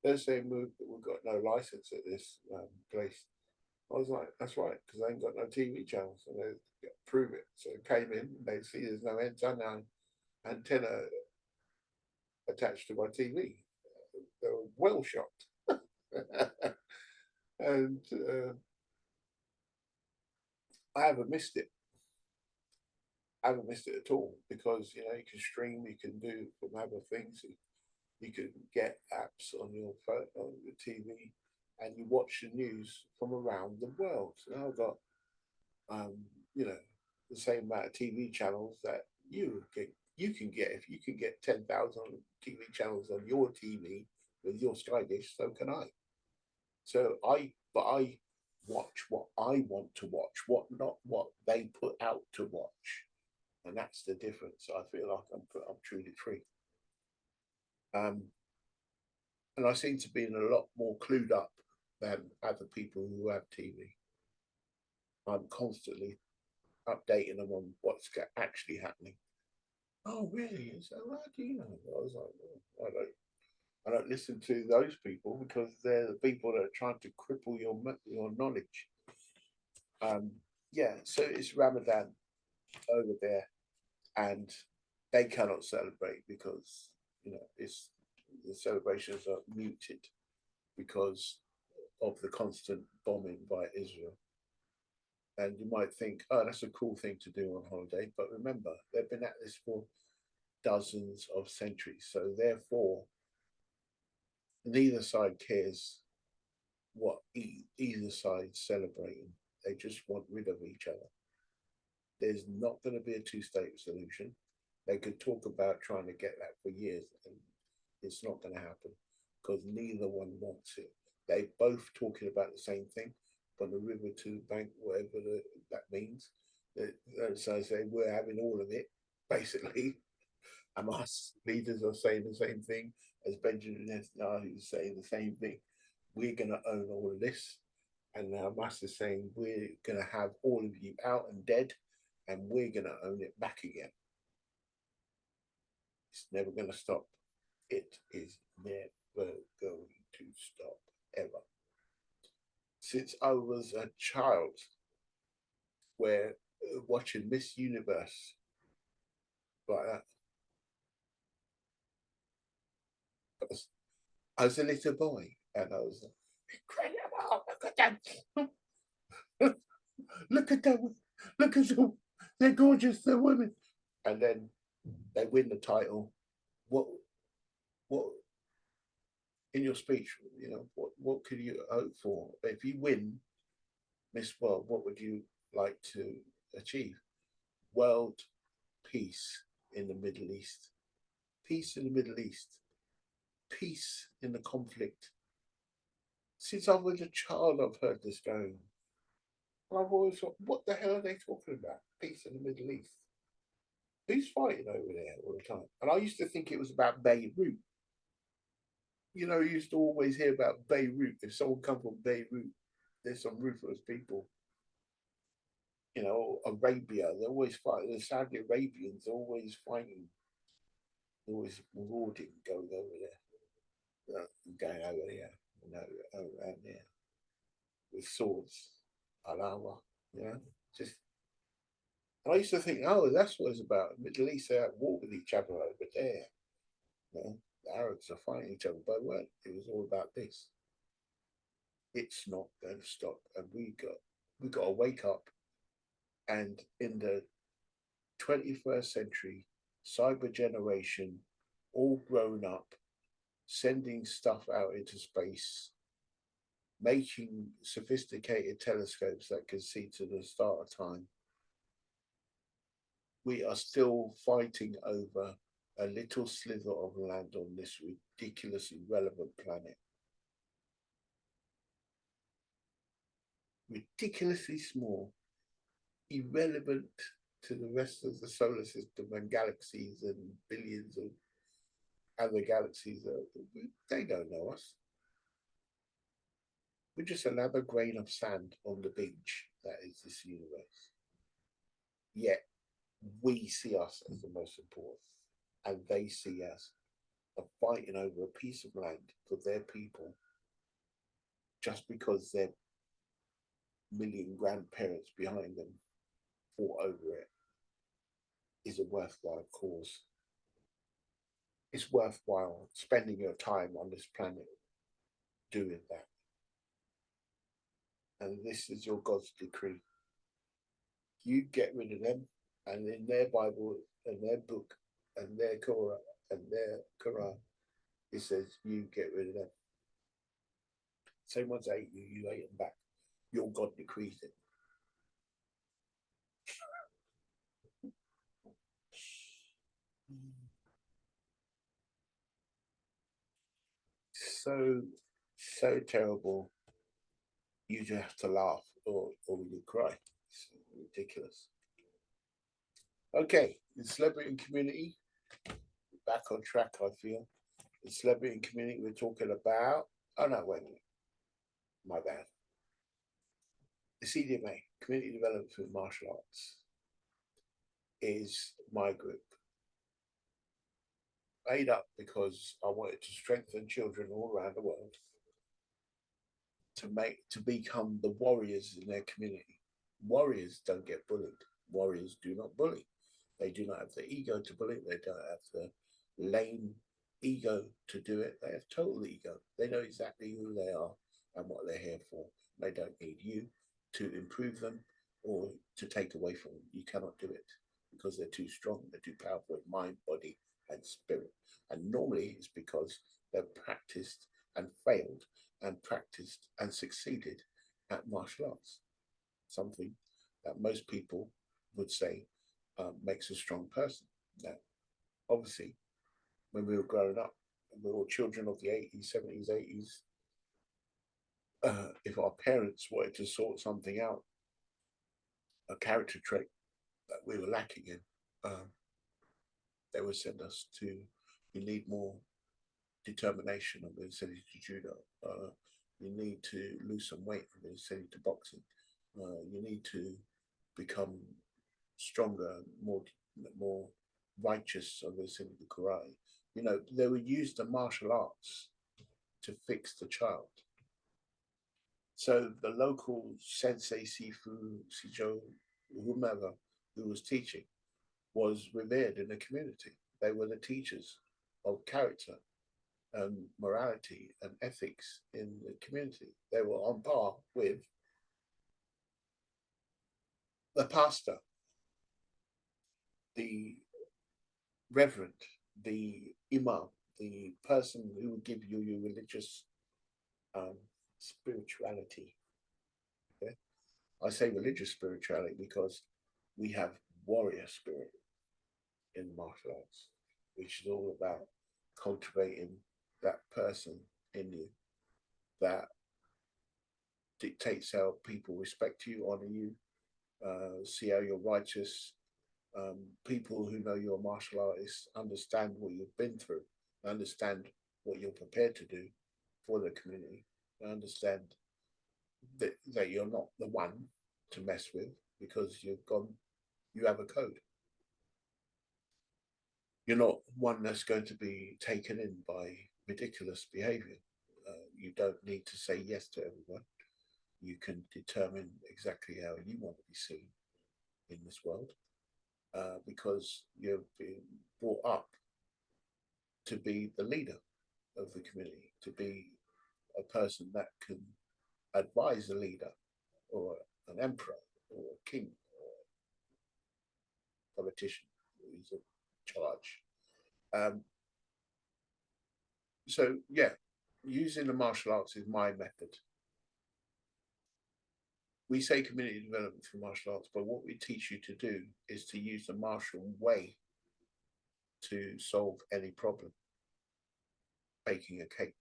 They're saying we've got no license at this place. I was like, that's right, because I ain't got no TV channels. And they prove it. So it came in, and they see there's no antenna attached to my TV. They were well shocked. And I haven't missed it. I haven't missed it at all because you can stream, you can do from other things, you can get apps on your phone, on your TV, and you watch the news from around the world. So now I've got you know the same amount of TV channels that you can get. If you can get 10,000 TV channels on your TV with your Sky dish, so can I. So I watch what I want to watch, not what they put out to watch. And that's the difference. I feel like I'm truly free. And I seem to be in a lot more clued up than other people who have TV. I'm constantly updating them on what's actually happening. Oh, really? So how do you know? I was like, oh, I don't listen to those people because they're the people that are trying to cripple your knowledge. Yeah, so it's Ramadan over there, and they cannot celebrate because it's the celebrations are muted because of the constant bombing by Israel. And you might think, oh, that's a cool thing to do on holiday, but remember, they've been at this for dozens of centuries. So therefore, neither side cares what either side celebrating. They just want rid of each other. There's not going to be a two-state solution. They could talk about trying to get that for years, and it's not going to happen because neither one wants it. They both talking about the same thing, from the river to the bank, whatever that means. So I say we're having all of it, basically. And us leaders are saying the same thing as Benjamin Netanyahu is saying the same thing. We're going to own all of this. And Hamas is saying we're going to have all of you out and dead, and we're going to own it back again. It's never going to stop. It is never going to stop, ever. Since I was a child, where watching Miss Universe like that, I was a little boy, and I was incredible. Look at them! Look at them! They're gorgeous. They're women. And then they win the title. What in your speech? You know what could you hope for if you win Miss World? What would you like to achieve? World peace in the Middle East. Peace in the Middle East. Peace in the conflict. Since I was a child, I've heard this going. I've always thought, what the hell are they talking about? Peace in the Middle East. Who's fighting over there all the time? And I used to think it was about Beirut. You know, you used to always hear about Beirut. If someone come from Beirut, there's some ruthless people. You know, Arabia, they're always fighting. The Saudi Arabians are always fighting, always marauding, going over there, going over there, you know, around there with swords, alawa, you know, just. And I used to think, oh, that's what it's about. Middle East, they're at war with each other over there. You know, the Arabs are fighting each other, but weren't. It was all about this. It's not going to stop, and we got to wake up. And in the 21st century, cyber generation, all grown up, sending stuff out into space, making sophisticated telescopes that can see to the start of time. We are still fighting over a little slither of land on this ridiculously irrelevant planet. Ridiculously small, irrelevant to the rest of the solar system and galaxies and billions of other galaxies. They don't know us. We're just another grain of sand on the beach that is this universe. Yet we see us as the most important, and they see us as fighting over a piece of land for their people just because their million grandparents behind them fought over it is a worthwhile cause. It's worthwhile spending your time on this planet doing that. And this is your God's decree. You get rid of them, and in their Bible and their book and their Quran, it says you get rid of them. Same ones ate you, you ate them back. Your God decrees it. So terrible. You just have to laugh or you cry. It's ridiculous. Okay, the celebrity community, back on track, I feel. The celebrity community we're talking about. Oh no, wait a minute. My bad. The CDMA, Community Development through Martial Arts, is my group. Made up because I wanted to strengthen children all around the world to become the warriors in their community. Warriors don't get bullied. Warriors do not bully. They do not have the ego to bully. They don't have the lame ego to do it. They have total ego. They know exactly who they are and what they're here for. They don't need you to improve them or to take away from them. You cannot do it because they're too strong. They're too powerful in mind, body, and spirit. And normally it's because they've practiced and failed and practiced and succeeded at martial arts. Something that most people would say makes a strong person. Now, obviously, when we were growing up, we're all children of the 80s, 70s, 80s. If our parents wanted to sort something out, a character trait that we were lacking in, they would send us to, you need more determination, I'm going to send you to judo. You need to lose some weight, I'm going to send you to boxing. You need to become stronger, more righteous, I'm going to send you to karate. You know, they would use the martial arts to fix the child. So the local sensei, Sifu, Sijo, whomever who was teaching was revered in the community. They were the teachers of character and morality and ethics in the community. They were on par with the pastor, the reverend, the imam, the person who would give you your religious spirituality. Okay? I say religious spirituality because we have warrior spirit in martial arts, which is all about cultivating that person in you that dictates how people respect you, honor you, see how you're righteous. People who know you're a martial artist understand what you've been through, understand what you're prepared to do for the community, understand that you're not the one to mess with because you have a code. You're not one that's going to be taken in by ridiculous behavior. You don't need to say yes to everyone. You can determine exactly how you want to be seen in this world because you've been brought up to be the leader of the community, to be a person that can advise a leader or an emperor or a king or a politician who is in charge. So yeah, using the martial arts is my method. We say community development for martial arts, but what we teach you to do is to use the martial way to solve any problem. Baking a cake,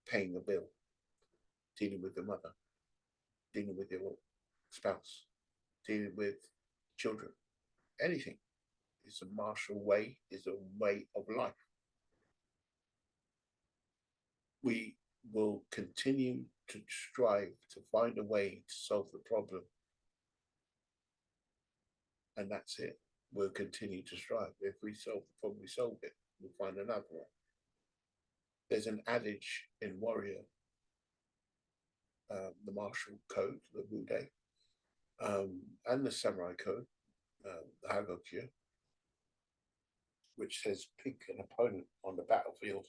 paying a bill, dealing with your mother, dealing with your spouse, dealing with children, anything. It's a martial way, is a way of life. We will continue to strive to find a way to solve the problem. And that's it. We'll continue to strive. If we solve the problem, we solve it. We'll find another one. There's an adage in Warrior, the martial code, the Wude, and the samurai code, the Hagokyo, which says pick an opponent on the battlefield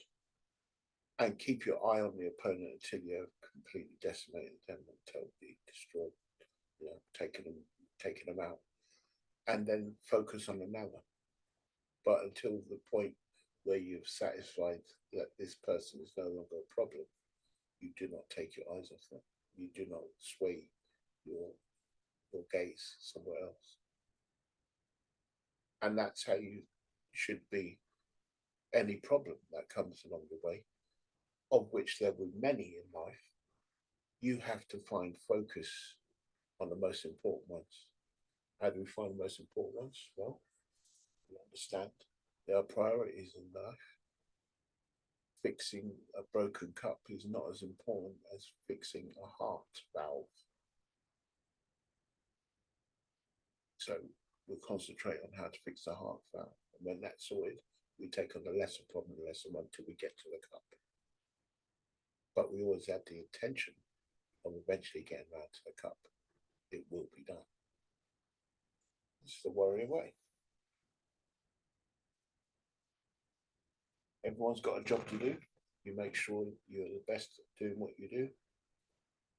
and keep your eye on the opponent until you have completely decimated them, until they destroyed, you know, taking them out, and then focus on another. But until the point where you've satisfied that this person is no longer a problem, you do not take your eyes off them. You do not sway your gaze somewhere else. And that's how you should be any problem that comes along the way, of which there will be many in life. You have to find focus on the most important ones. How do we find the most important ones? Well, you understand there are priorities in life. Fixing a broken cup is not as important as fixing a heart valve. So we'll concentrate on how to fix the heart valve. And when that's sorted, we take on the lesser problem, the lesser one, until we get to the cup. But we always have the intention of eventually getting around to the cup. It will be done. It's the warrior way. Everyone's got a job to do. You make sure you're the best at doing what you do.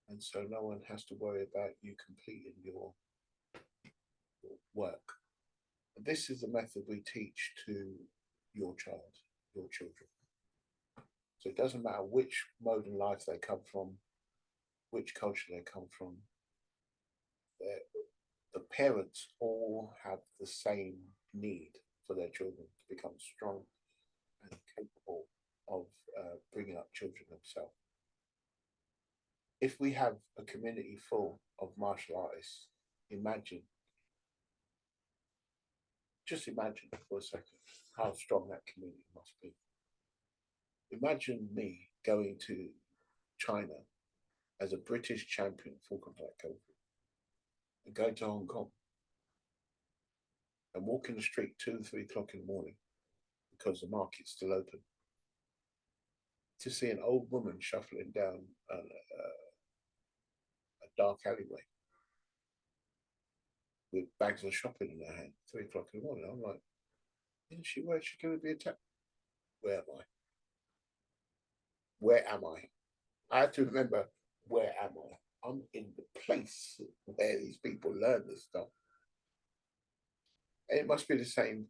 And so no one has to worry about you completing your work. This is the method we teach to your child, your children. So it doesn't matter which mode in life they come from, which culture they come from. The parents all have the same need for their children to become strong and capable of bringing up children themselves. If we have a community full of martial artists, just imagine for a second how strong that community must be. Imagine me going to China as a British champion for combat Kung Fu and going to Hong Kong and walking the street 2 or 3 o'clock in the morning because the market's still open, to see an old woman shuffling down a dark alleyway with bags of shopping in her hand, 3 o'clock in the morning. I'm like, where's she going to be attacked? Where am I? Where am I? I have to remember, where am I? I'm in the place where these people learn this stuff. And it must be the same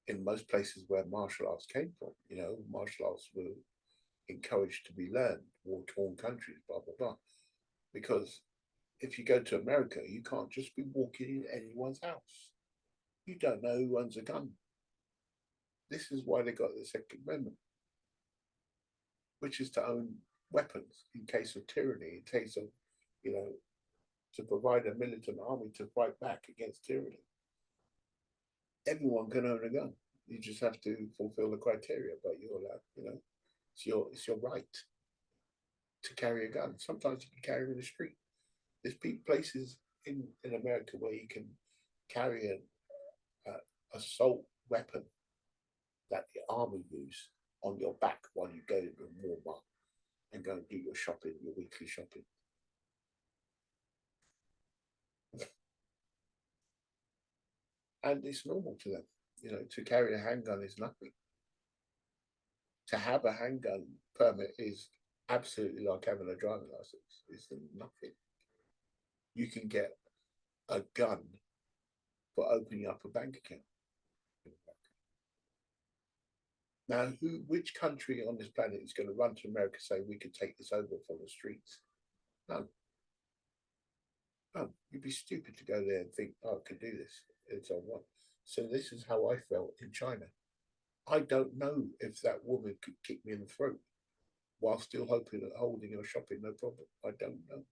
in most places where martial arts came from. You know, martial arts were encouraged to be learned, war-torn countries, blah, blah, blah. Because if you go to America, you can't just be walking in anyone's house. You don't know who owns a gun. This is why they got the Second Amendment, which is to own weapons in case of tyranny, in case of, you know, to provide a militant army to fight back against tyranny. Everyone can own a gun. You just have to fulfill the criteria, but you're allowed, you know, it's your right to carry a gun. Sometimes you can carry them in the street. There's places in America where you can carry an assault weapon that the army use on your back while you go and warm up and go and do your shopping, your weekly shopping. And it's normal to them. You know, to carry a handgun is nothing. To have a handgun permit is absolutely like having a driving license. It's nothing. You can get a gun for opening up a bank account. Now, which country on this planet is going to run to America and say we could take this over from the streets? None. None. You'd be stupid to go there and think, oh, I could do this. It's on one. So this is how I felt in China. I don't know if that woman could kick me in the throat while still holding or shopping, no problem. I don't know.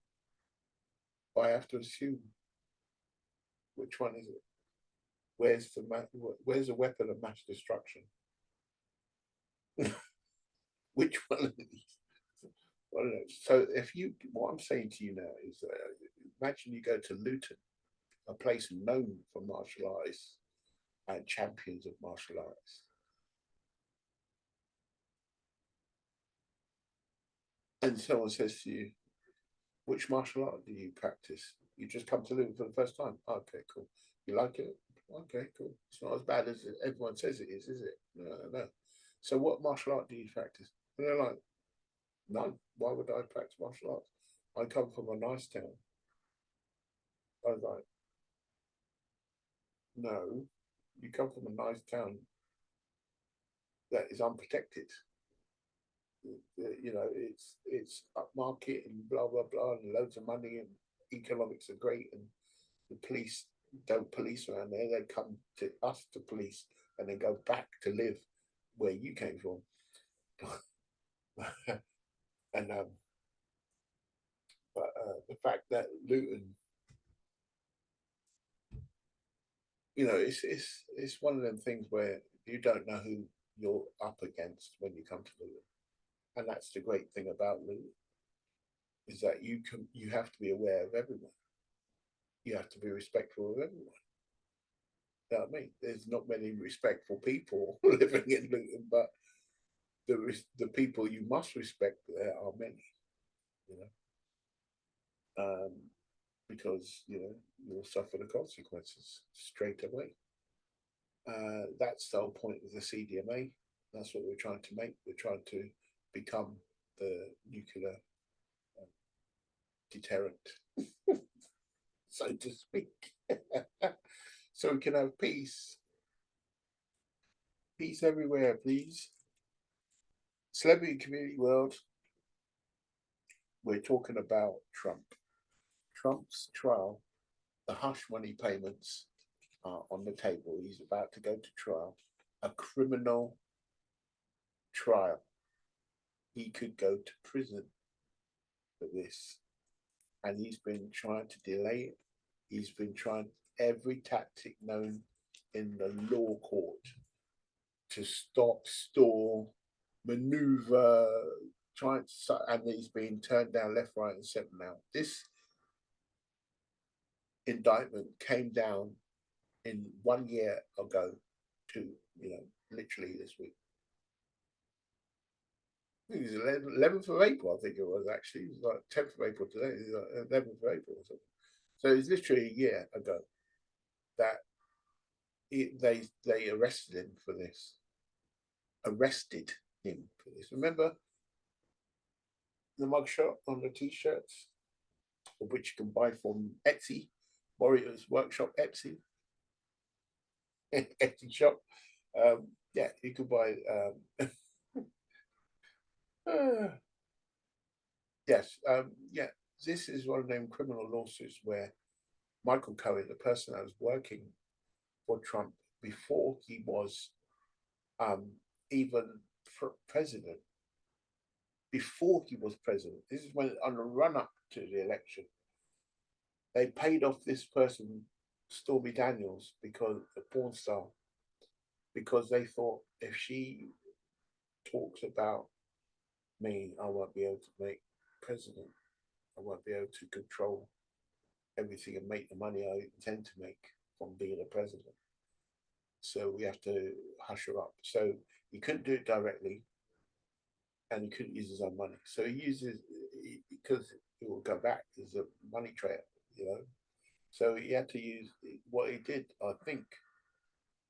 But I have to assume. Which one is it? Where's the weapon of mass destruction? Which one of these? I don't know. So what I'm saying to you now is, imagine you go to Luton, a place known for martial arts and champions of martial arts. And someone says to you, which martial art do you practice? You just come to Luton for the first time. Okay, cool. You like it? Okay, cool. It's not as bad as everyone says it is it? No. So what martial art do you practice? And they're like, no, why would I practice martial arts? I come from a nice town. I was like, no, you come from a nice town that is unprotected. You know, it's upmarket and blah blah blah and loads of money and economics are great and the police don't police around there. They come to us to police and then go back to live where you came from. And the fact that Luton, you know, it's one of them things where you don't know who you're up against when you come to Luton. And that's the great thing about Luton, is that you have to be aware of everyone. You have to be respectful of everyone. You know what I mean? There's not many respectful people living in Luton, but the people you must respect there are many. You know, because you know you'll suffer the consequences straight away. That's the whole point of the CDMA. That's what we're trying to make. We're trying to become the nuclear deterrent, so to speak, so we can have peace. Peace everywhere, please. Celebrity community world. We're talking about Trump. Trump's trial. The hush money payments are on the table. He's about to go to trial. A criminal trial. He could go to prison for this. And he's been trying to delay it. He's been trying every tactic known in the law court to stop, stall, maneuver, trying to, and he's been turned down left, right, and center now. This indictment came down in 1 year ago to, literally this week. I think it was 11th of April, I think it was actually. It was like 10th of April today, it was like 11th of April or something. So it's literally a year ago that they arrested him for this. Arrested him for this. Remember the mugshot on the t-shirts, which you can buy from Etsy, Warriors Workshop Etsy, Etsy shop. Yeah, you could buy. Yes, yeah. This is one of them criminal lawsuits where Michael Cohen, the person that was working for Trump before he was even president, before he was president, this is when on the run up to the election, they paid off this person, Stormy Daniels, because the porn star, because they thought if she talks about me, I won't be able to make president. I won't be able to control everything and make the money I intend to make from being a president. So we have to hush her up. So he couldn't do it directly, and he couldn't use his own money. So he uses, because it will go back as a money trail, So he had to use what he did. I think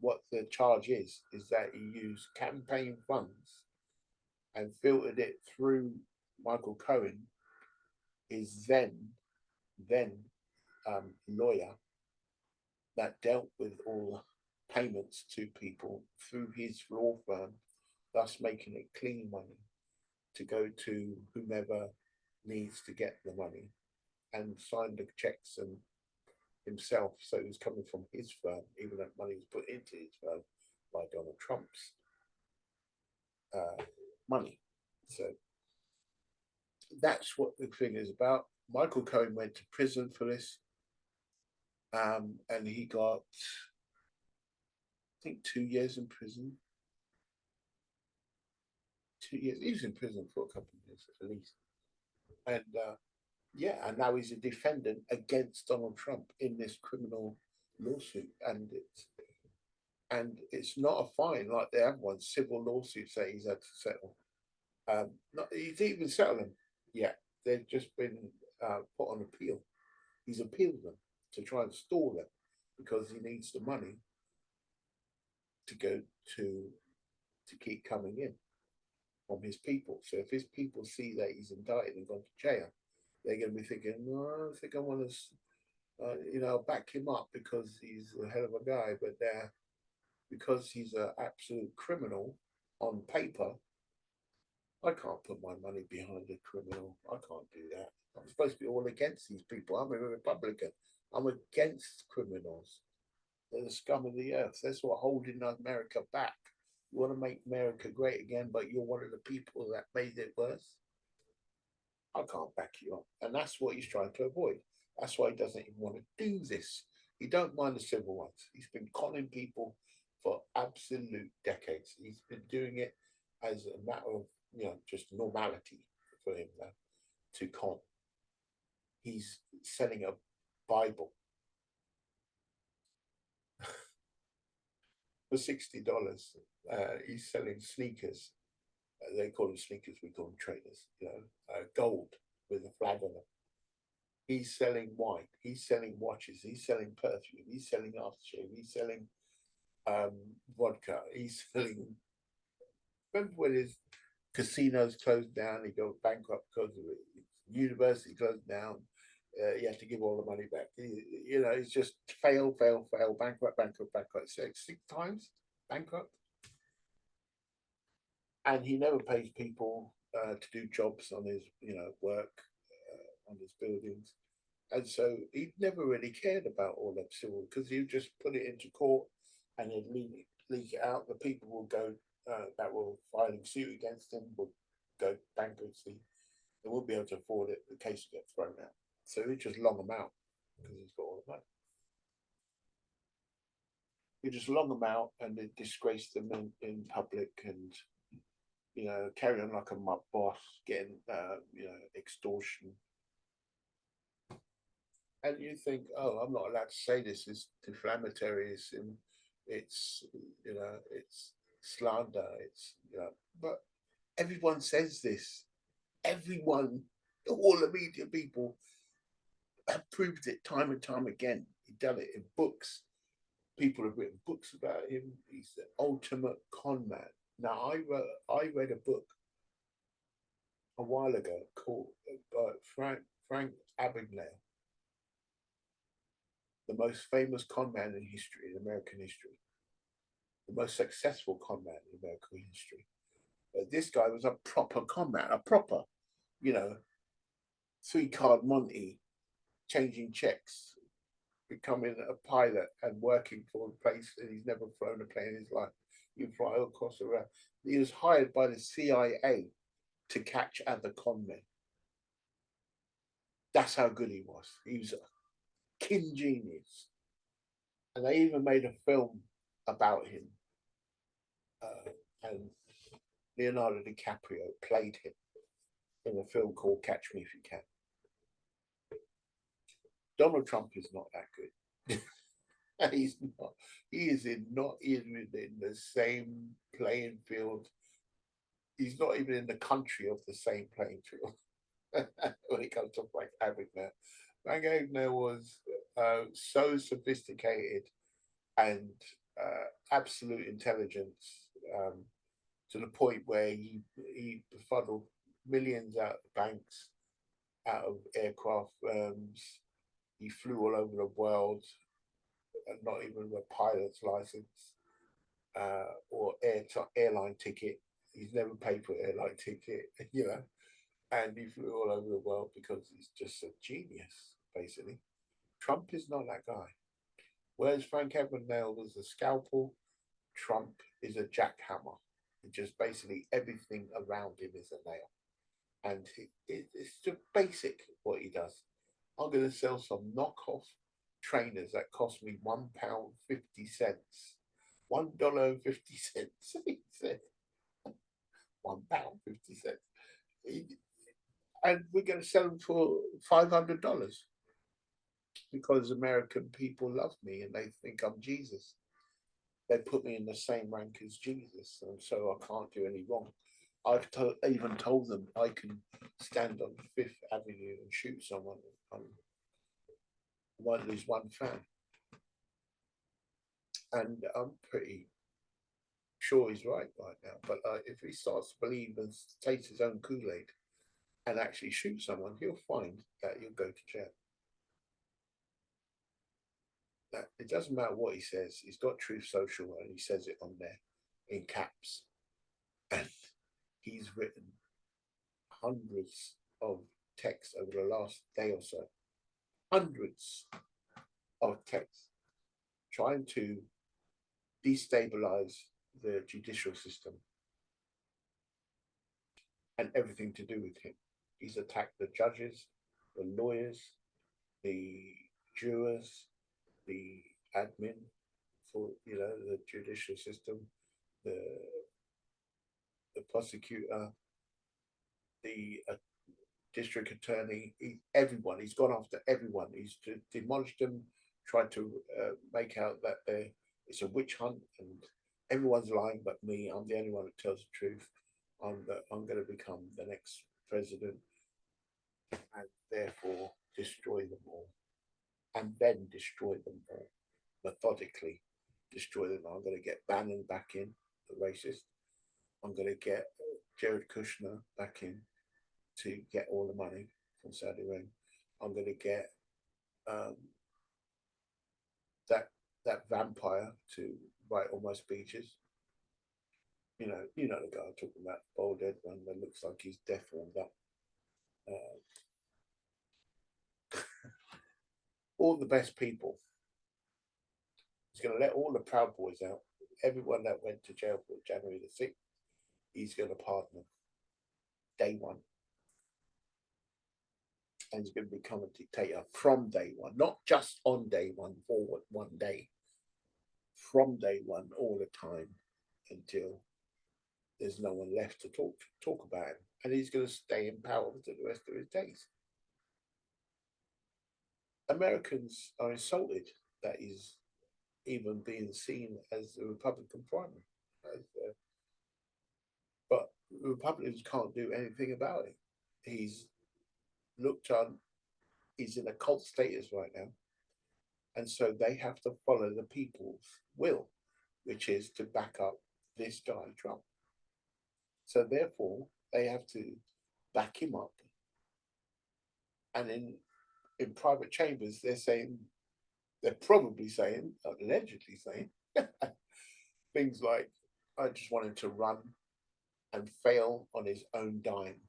what the charge is that he used campaign funds and filtered it through Michael Cohen, his then lawyer, that dealt with all payments to people through his law firm, thus making it clean money to go to whomever needs to get the money, and sign the checks and himself. So it was coming from his firm, even though money was put into his firm by Donald Trump's money. So that's what the thing is about. Michael Cohen went to prison for this, and he got, I think, 2 years in prison. 2 years. He was in prison for a couple of years at least, and yeah, and now he's a defendant against Donald Trump in this criminal lawsuit, and it's not a fine like the other ones, civil lawsuits that he's had to settle. He's even settled them yet. They've just been put on appeal. He's appealed them to try and stall them because he needs the money to go to keep coming in from his people. So if his people see that he's indicted and gone to jail, they're going to be thinking, "No, I think I want to, back him up because he's a hell of a guy." But because he's an absolute criminal on paper, I can't put my money behind a criminal. I can't do that. I'm supposed to be all against these people. I'm a Republican. I'm against criminals. They're the scum of the earth. That's what holding America back. You want to make America great again, but you're one of the people that made it worse. I can't back you up. And that's what he's trying to avoid. That's why he doesn't even want to do this. He don't mind the civil ones. He's been conning people for absolute decades. He's been doing it as a matter of, just normality for him now to con. He's selling a Bible for $60. He's selling sneakers. They call them sneakers, we call them trainers, gold with a flag on them. He's selling wine. He's selling watches. He's selling perfume. He's selling aftershave. He's selling vodka. He's selling. Remember when his casinos closed down? He got bankrupt because of it. University closed down. He had to give all the money back. He's just fail, bankrupt. So 6 times bankrupt, and he never pays people to do jobs on his, work on his buildings. And so he never really cared about all that civil because he would just put it into court and then leak it out. The people will go that were filing suit against him would go bankruptcy. They wouldn't be able to afford it. The case would get thrown out. So he just long them out because he's got all the money. You just long them out and then disgrace them in public, and carry on like a mob boss, getting extortion. And you think, oh, I'm not allowed to say this, is defamatory, it's slander, but everyone says this. Everyone, all the media people have proved it time and time again. He's done it in books. People have written books about him. He's the ultimate con man. Now, I read a book a while ago called Frank Abagnale, the most famous con man in history, in American history, the most successful con man in American history. But this guy was a proper con man, a proper, 3-card Monty, changing checks, becoming a pilot and working for a place that he's never flown a plane in his life. You fly across the road. He was hired by the CIA to catch other con men. That's how good he was. He was a kin genius. And they even made a film about him. And Leonardo DiCaprio played him in a film called Catch Me If You Can. Donald Trump is not that good. He's not. He is not even in the same playing field. He's not even in the country of the same playing field when it comes to Frank Abagnale. Frank Abagnale was so sophisticated and absolute intelligence, to the point where he befuddled millions out of banks, out of aircraft firms. He flew all over the world, and not even with a pilot's license or airline ticket. He's never paid for an airline ticket, and he flew all over the world because he's just a genius, basically. Trump is not that guy. Whereas Frank Abagnale was a scalpel, Trump is a jackhammer. Just basically everything around him is a nail. And it's just basic what he does. I'm going to sell some knockoff trainers that cost me £1.50. $1.50. He said £1.50. And we're going to sell them for $500 because American people love me and they think I'm Jesus. They put me in the same rank as Jesus, and so I can't do any wrong. I've even told them I can stand on Fifth Avenue and shoot someone. I won't lose one fan. And I'm pretty sure he's right now. But if he starts to believe and taste his own Kool-Aid and actually shoot someone, he'll find that he'll go to jail. Now, it doesn't matter what he says. He's got Truth Social and he says it on there in caps. And he's written hundreds of texts over the last day or so. Hundreds of texts trying to destabilize the judicial system and everything to do with him. He's attacked the judges, the lawyers, the jurors, the admin for the judicial system, the prosecutor, the district attorney, everyone. He's gone after everyone. He's demolished them, tried to make out that it's a witch hunt and everyone's lying but me. I'm the only one that tells the truth. I'm going to become the next president and therefore destroy them all. And then destroy them all. Methodically destroy them. I'm going to get Bannon back in, the racist. I'm going to get Jared Kushner back in to get all the money from Saudi Arabia. I'm going to get that vampire to write all my speeches. You know the guy I'm talking about, bald head one that looks like he's deaf warmed up. All the best people. He's going to let all the Proud Boys out. everyone that went to jail for January the 6th, he's going to pardon them day one. And he's going to become a dictator from day one, not just on day one for one day, from day one all the time until there's no one left to talk about him. And he's going to stay in power for the rest of his days. Americans are insulted that he's even being seen as a Republican primary. But Republicans can't do anything about it. He's looked on, he's in a cult status right now. And so they have to follow the people's will, which is to back up this guy, Trump. So therefore, they have to back him up. And in private chambers, they're probably saying, allegedly saying, things like, I just want him to run and fail on his own dime.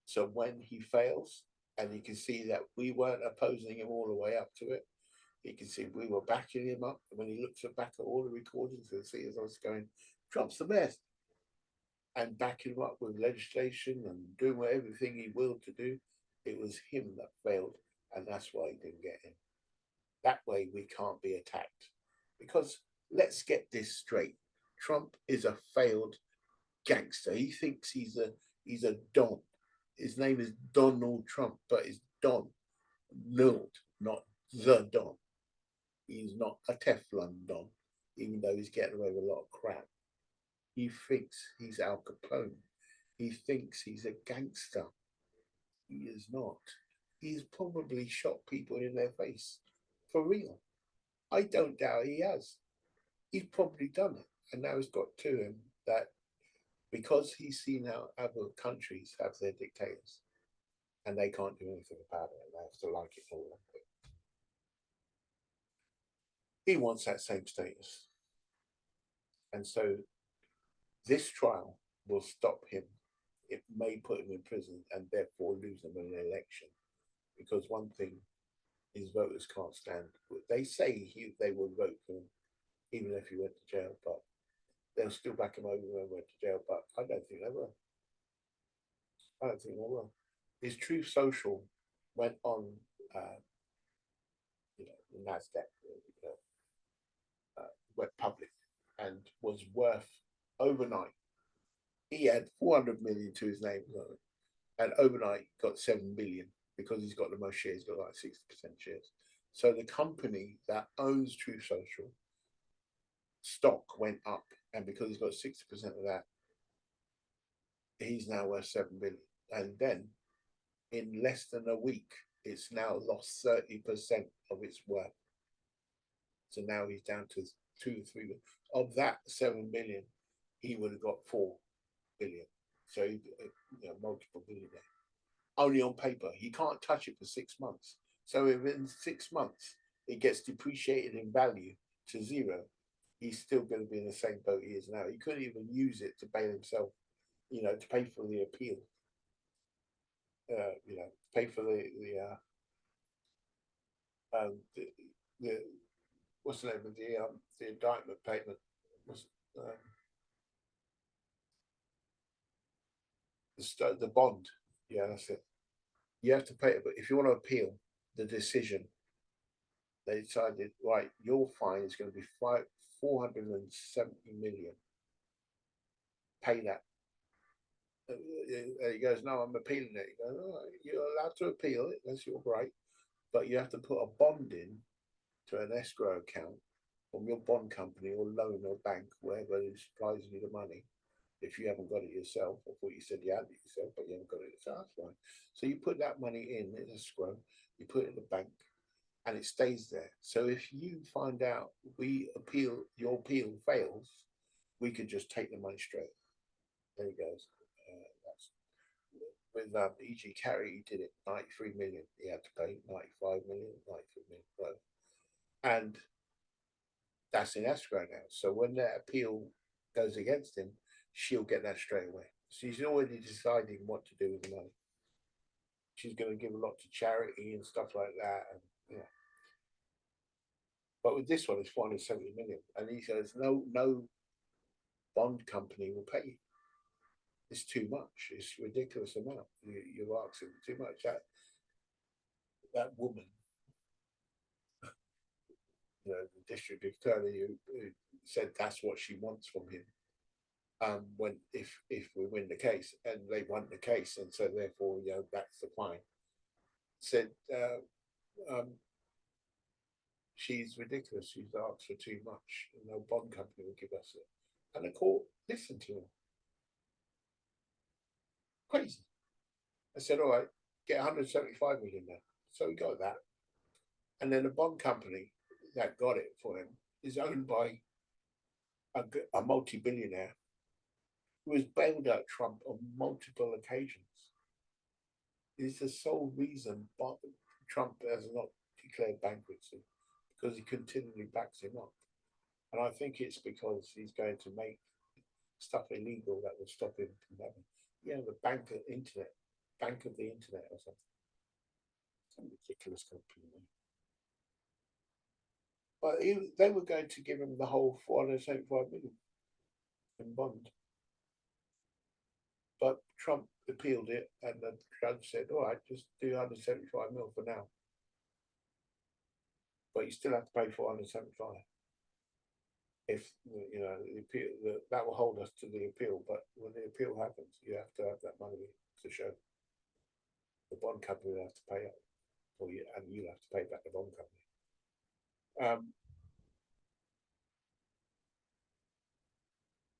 So when he fails, and he can see that we weren't opposing him all the way up to it, he can see we were backing him up. And when he looks back at all the recordings, he'll see as I was going, Trump's the best. And backing him up with legislation and doing everything he willed to do, it was him that failed. And that's why he didn't get in. That way we can't be attacked. Because let's get this straight. Trump is a failed gangster. He thinks he's a Don. His name is Donald Trump, but it's Don. Donald, not the Don. He's not a Teflon Don, even though he's getting away with a lot of crap. He thinks he's Al Capone. He thinks he's a gangster. He is not. He's probably shot people in their face. For real. I don't doubt he has. He's probably done it. And now it's got to him that because he's seen how other countries have their dictators and they can't do anything about it, they have to like it all. He wants that same status. And so this trial will stop him. It may put him in prison and therefore lose him an election. Because one thing his voters can't stand. They say they will vote for him even if he went to jail, but they'll still back him over when he went to jail. But I don't think they will. I don't think they will. His Truth Social went on, the NASDAQ, went public and was worth overnight. He had 400 million to his name, and overnight got 7 billion because he's got the most shares. He's got like 60% shares. So the company that owns Truth Social stock went up, and because he's got 60% of that, he's now worth 7 billion. And then in less than a week, it's now lost 30% of its worth. So now he's down to 2 or 3 of that 7 billion. He would have got 4 billion. So multiple billionaire. Only on paper. He can't touch it for 6 months. So if in 6 months it gets depreciated in value to 0, he's still going to be in the same boat he is now. He couldn't even use it to bail himself, to pay for the appeal. Pay for the what's the name of the indictment payment? The bond. Yeah, that's it. You have to pay it, but if you want to appeal the decision, they decided, right, your fine is going to be 470 million. Pay that. And he goes, no, I'm appealing it. He goes, oh, you're allowed to appeal it, that's your right, but you have to put a bond in to an escrow account from your bond company or loan or bank, wherever supplies you the money. If you haven't got it yourself, I thought you said you had it yourself, but you haven't got it yourself, that's fine. So you put that money in escrow, you put it in the bank, and it stays there. So if you find out your appeal fails, we could just take the money straight. There he goes. That's with E.G. Carey, he did it 93 million. He had to pay 95 million, 93 million. And that's in escrow now. So when that appeal goes against him, she'll get that straight away. She's already deciding what to do with the money. She's going to give a lot to charity and stuff like that. And But with this one, it's 470 million, and he says no bond company will pay you. It's too much. It's a ridiculous amount. You're asking too much. That woman, you know, the district attorney who said that's what she wants from him. When if we win the case, and they won the case, and so therefore, you know, that's the fine. Said she's ridiculous. She's asked for too much. No bond company will give us it, and the court listened to her. Crazy. I said, all right, get 175 million now. So we got that, and then the bond company that got it for him is owned by a multi-billionaire who has bailed out Trump on multiple occasions. It's the sole reason Trump has not declared bankruptcy, because he continually backs him up. And I think it's because he's going to make stuff illegal that will stop him from having, you know, the bank of the internet or something. Some ridiculous company. But they were going to give him the whole 475 million in bond. But Trump appealed it, and the judge said, all right, just do 175 mil for now. But you still have to pay 475. If, you know, the appeal, that will hold us to the appeal. But when the appeal happens, you have to have that money to show. The bond company will have to pay up, and you have to pay back the bond company.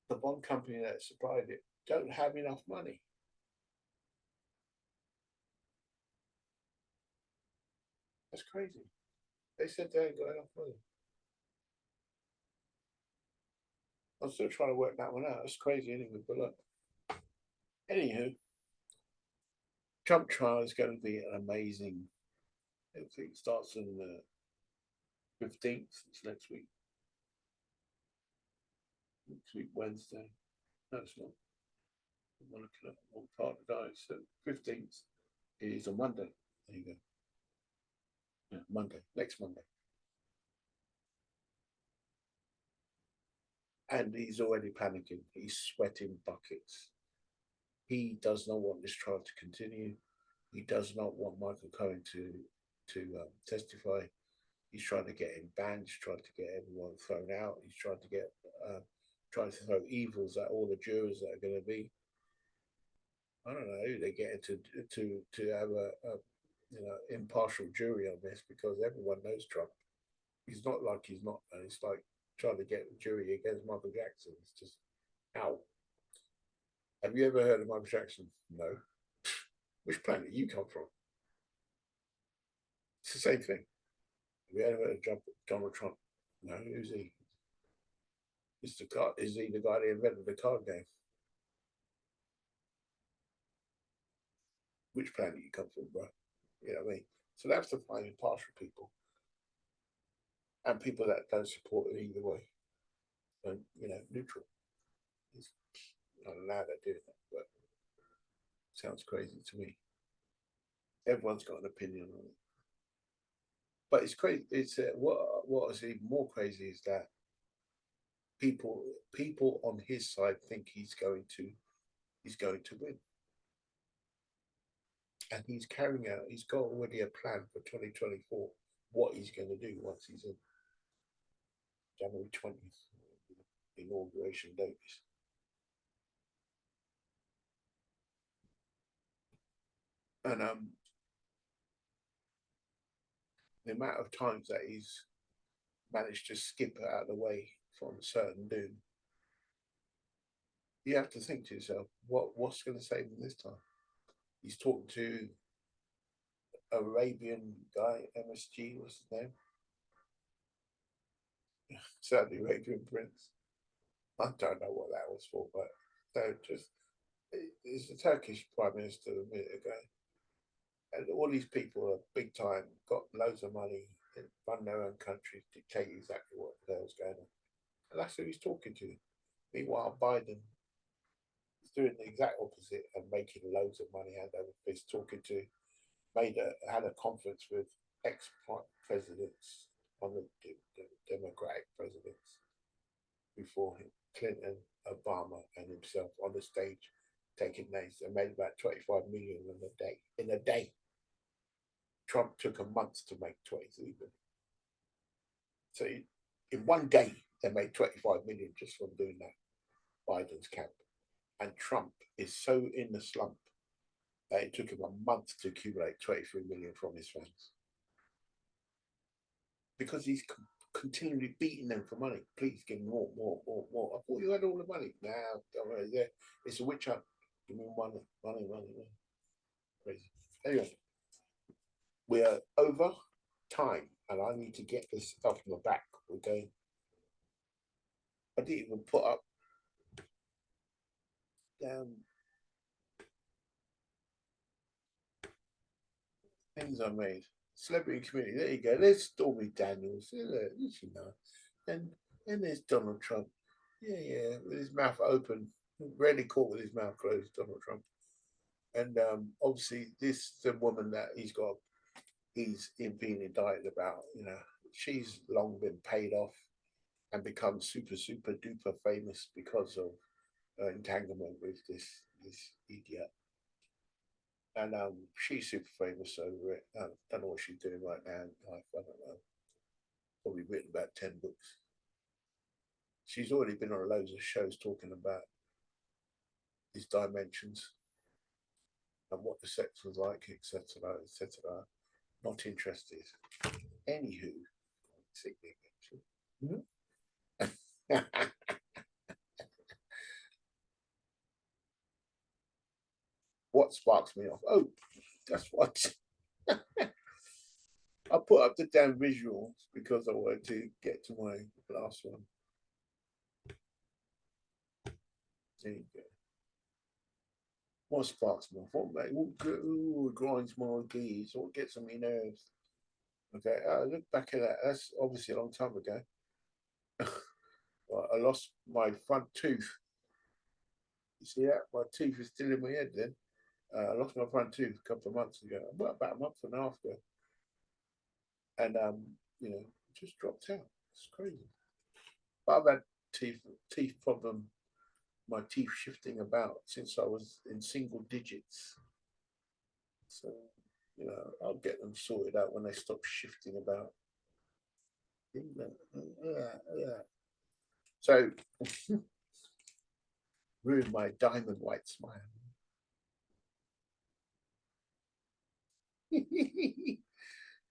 The bond company that supplied it don't have enough money. That's crazy. They said they ain't got enough money. I'm still trying to work that one out. It's crazy anyway, but look. Anywho, Trump trial is going to be an amazing. I think it starts on the 15th. It's next week. Next week, Wednesday. No, it's not. I'm looking at one part of the diet. So 15th is a Monday. There you go. Yeah, Monday. Next Monday. And he's already panicking. He's sweating buckets. He does not want this trial to continue. He does not want Michael Cohen to testify. He's trying to get him banned. He's trying to get everyone thrown out. He's trying to get trying to throw evils at all the jurors that are going to be. I don't know who they get to have a you know, impartial jury on this, because everyone knows Trump. He's not like he's not, and it's like trying to get the jury against Michael Jackson. It's just how. Have you ever heard of Michael Jackson? No. Which planet you come from? It's the same thing. Have you ever heard of Donald Trump? No. Who's he? Is he the guy that invented the card game? Which planet you come from, bro? You know what I mean? So they have to find impartial people, and people that don't support it either way, and, you know, neutral. I don't know how they do that, but it sounds crazy to me. Everyone's got an opinion on it, but it's crazy. It's what is even more crazy is that people on his side think he's going to win, and he's carrying out. He's got already a plan for 2024. What he's going to do once he's in January 20th, inauguration date. And the amount of times that he's managed to skip it out of the way from certain doom, you have to think to yourself, what's going to save him this time? He's talking to Arabian guy, MSG, what's his name? Saudi Arabian Prince. I don't know what that was for, but they're just, it's the Turkish Prime Minister a minute ago. And all these people are big time, got loads of money, run their own countries, dictate exactly what the hell's going on. And that's who he's talking to. Meanwhile, Biden is doing the exact opposite and making loads of money hand over fist, had a conference with ex-presidents on the Democratic presidents before him, Clinton, Obama, and himself on the stage taking names. They made about 25 million in a day. In a day. Trump took a month to make 23 million. So in one day, they made 25 million just from doing that, Biden's camp. And Trump is so in the slump that it took him a month to accumulate 23 million from his fans. Because he's continually beating them for money. Please give me more. I thought you had all the money. Nah, don't worry. Yeah, it's a witch hunt. Give me money. Crazy. Anyway, we are over time, and I need to get this off my back. We're going. I didn't even put up things I made. Celebrity community. There you go. There's Stormy Daniels. You know, and there's Donald Trump. Yeah, with his mouth open, rarely caught with his mouth closed. Donald Trump. And obviously, this the woman that he's being indicted about. You know, she's long been paid off and become super duper famous because of her entanglement with this idiot. And she's super famous over it. I don't know what she's doing right now in life. I don't know. Probably written about 10 books. She's already been on loads of shows talking about his dimensions and what the sex was like, etc. Not interested. Anywho, what sparks me off? Oh, that's what. I put up the damn visuals because I wanted to get to my last one. There you go. What sparks me off? What grinds my gears? What gets on my nerves? Okay, look back at that. That's obviously a long time ago. I lost my front tooth. You see that? My tooth is still in my head then. I lost my front tooth a couple of months ago. Well, about a month and a half ago. And you know, just dropped out. It's crazy. But I've had teeth problem, my teeth shifting about since I was in single digits. So, you know, I'll get them sorted out when they stop shifting about. Yeah. So ruined my diamond white smile.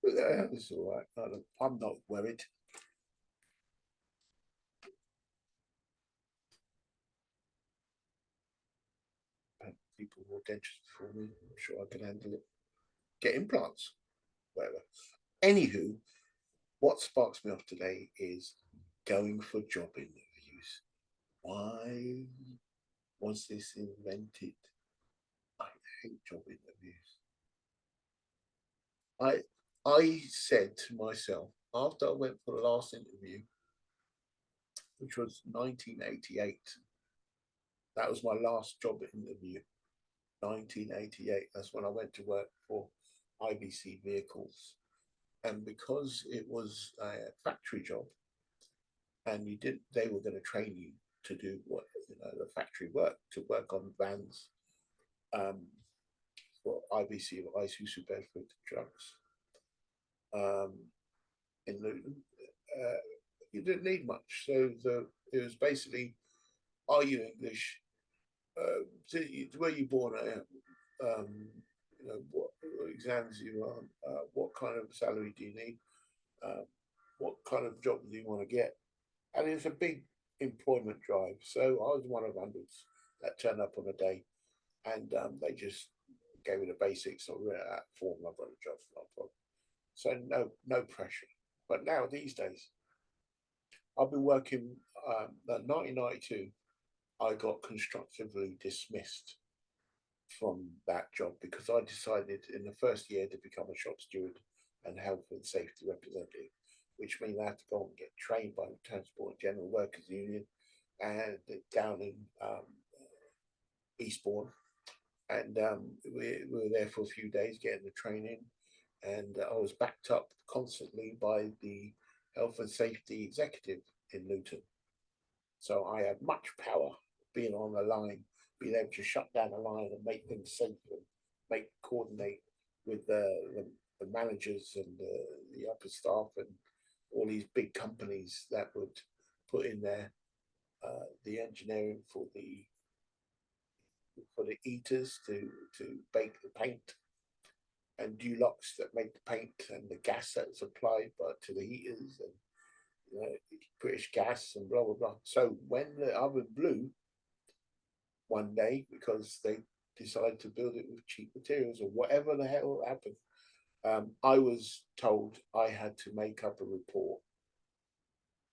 It's all right. I'm not worried. People more dentures before me. I'm sure I can handle it. Get implants, whatever. Anywho, what sparks me off today is going for job interviews. Why was this invented? I hate job interviews. I said to myself after I went for the last interview, which was 1988. That was my last job interview. 1988. That's when I went to work for IBC Vehicles, and because it was a factory job, and they were going to train you to do what the factory work, to work on vans, for IBC or Isuzu Bedford trucks, in Luton. You didn't need much, so it was basically, are you English? Where you born at? What exams you on? What kind of salary do you need? What kind of job do you want to get? And it's a big employment drive. So I was one of hundreds that turned up on a day, and they just gave me the basics. I read that form. I got a job, no problem. So no pressure. But now these days, I've been working. 1992, I got constructively dismissed from that job because I decided in the first year to become a shop steward and health and safety representative, which means I had to go and get trained by the Transport and General Workers Union and down in Eastbourne. And we were there for a few days getting the training, and I was backed up constantly by the health and safety executive in Luton. So I had much power being on the line, being able to shut down the line and make things safe and coordinate with the managers and the upper staff and all these big companies that would put in there the engineering for the heaters to bake the paint, and Dulux that make the paint, and the gas that's applied to the heaters, and British Gas and blah blah blah. So when the oven blew one day because they decided to build it with cheap materials or whatever the hell happened, I was told I had to make up a report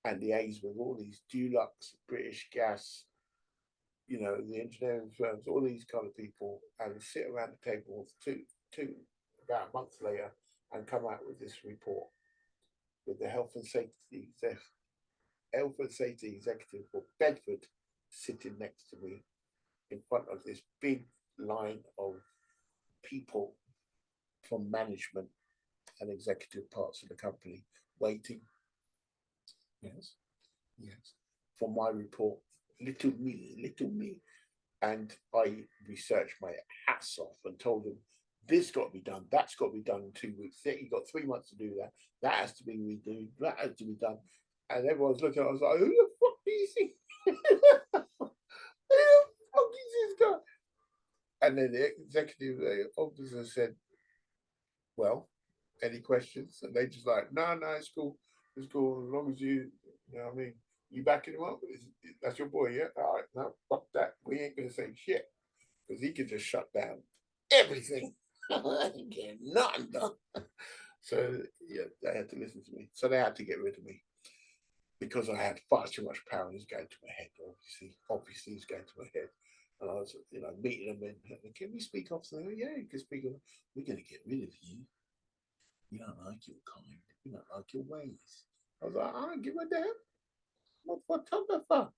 and liaise with all these Dulux, British Gas, the engineering firms, all these kind of people, and sit around the table about a month later and come out with this report with the health and safety executive for Bedford sitting next to me in front of this big line of people from management and executive parts of the company waiting. Yes, for my report. Little me. And I researched my hats off and told them, this got to be done, that's got to be done in 2 weeks. You've got 3 months to do that. That has to be redo. That has to be done. And everyone's looking at us like, who the fuck do you think? Who the fuck is this guy? And then the executive officer said, well, any questions? And they just like, no, it's cool. It's cool. As long as you know what I mean? You backing him up? That's your boy, yeah? All right, no, fuck that. We ain't going to say shit. Because he could just shut down everything. I didn't get nothing done. So, yeah, they had to listen to me. So they had to get rid of me because I had far too much power. It was going to my head, obviously, it's going to my head. And I was, meeting them and can we speak off something? Yeah, you can speak off. We're going to get rid of you. We don't like your kind. We don't like your ways. I was like, I don't give a damn. I'm a photographer.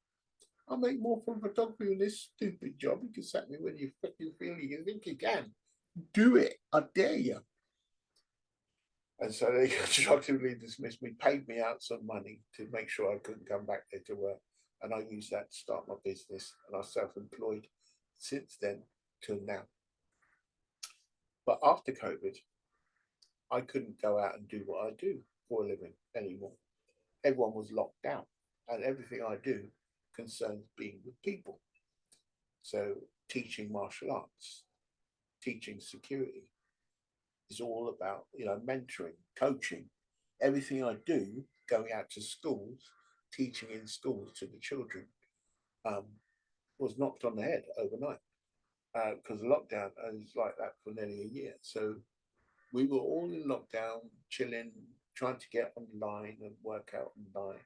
I'll make more from photography in this stupid job. You can sack me when you fucking feel you think you can. Do it. I dare you. And so they constructively dismissed me, paid me out some money to make sure I couldn't come back there to work. And I used that to start my business. And I was self-employed since then till now. But after COVID, I couldn't go out and do what I do for a living anymore. Everyone was locked down. And everything I do concerns being with people. So teaching martial arts, teaching security is all about, mentoring, coaching. Everything I do, going out to schools, teaching in schools to the children, was knocked on the head overnight because lockdown is like that for nearly a year. So we were all in lockdown, chilling, trying to get online and work out online.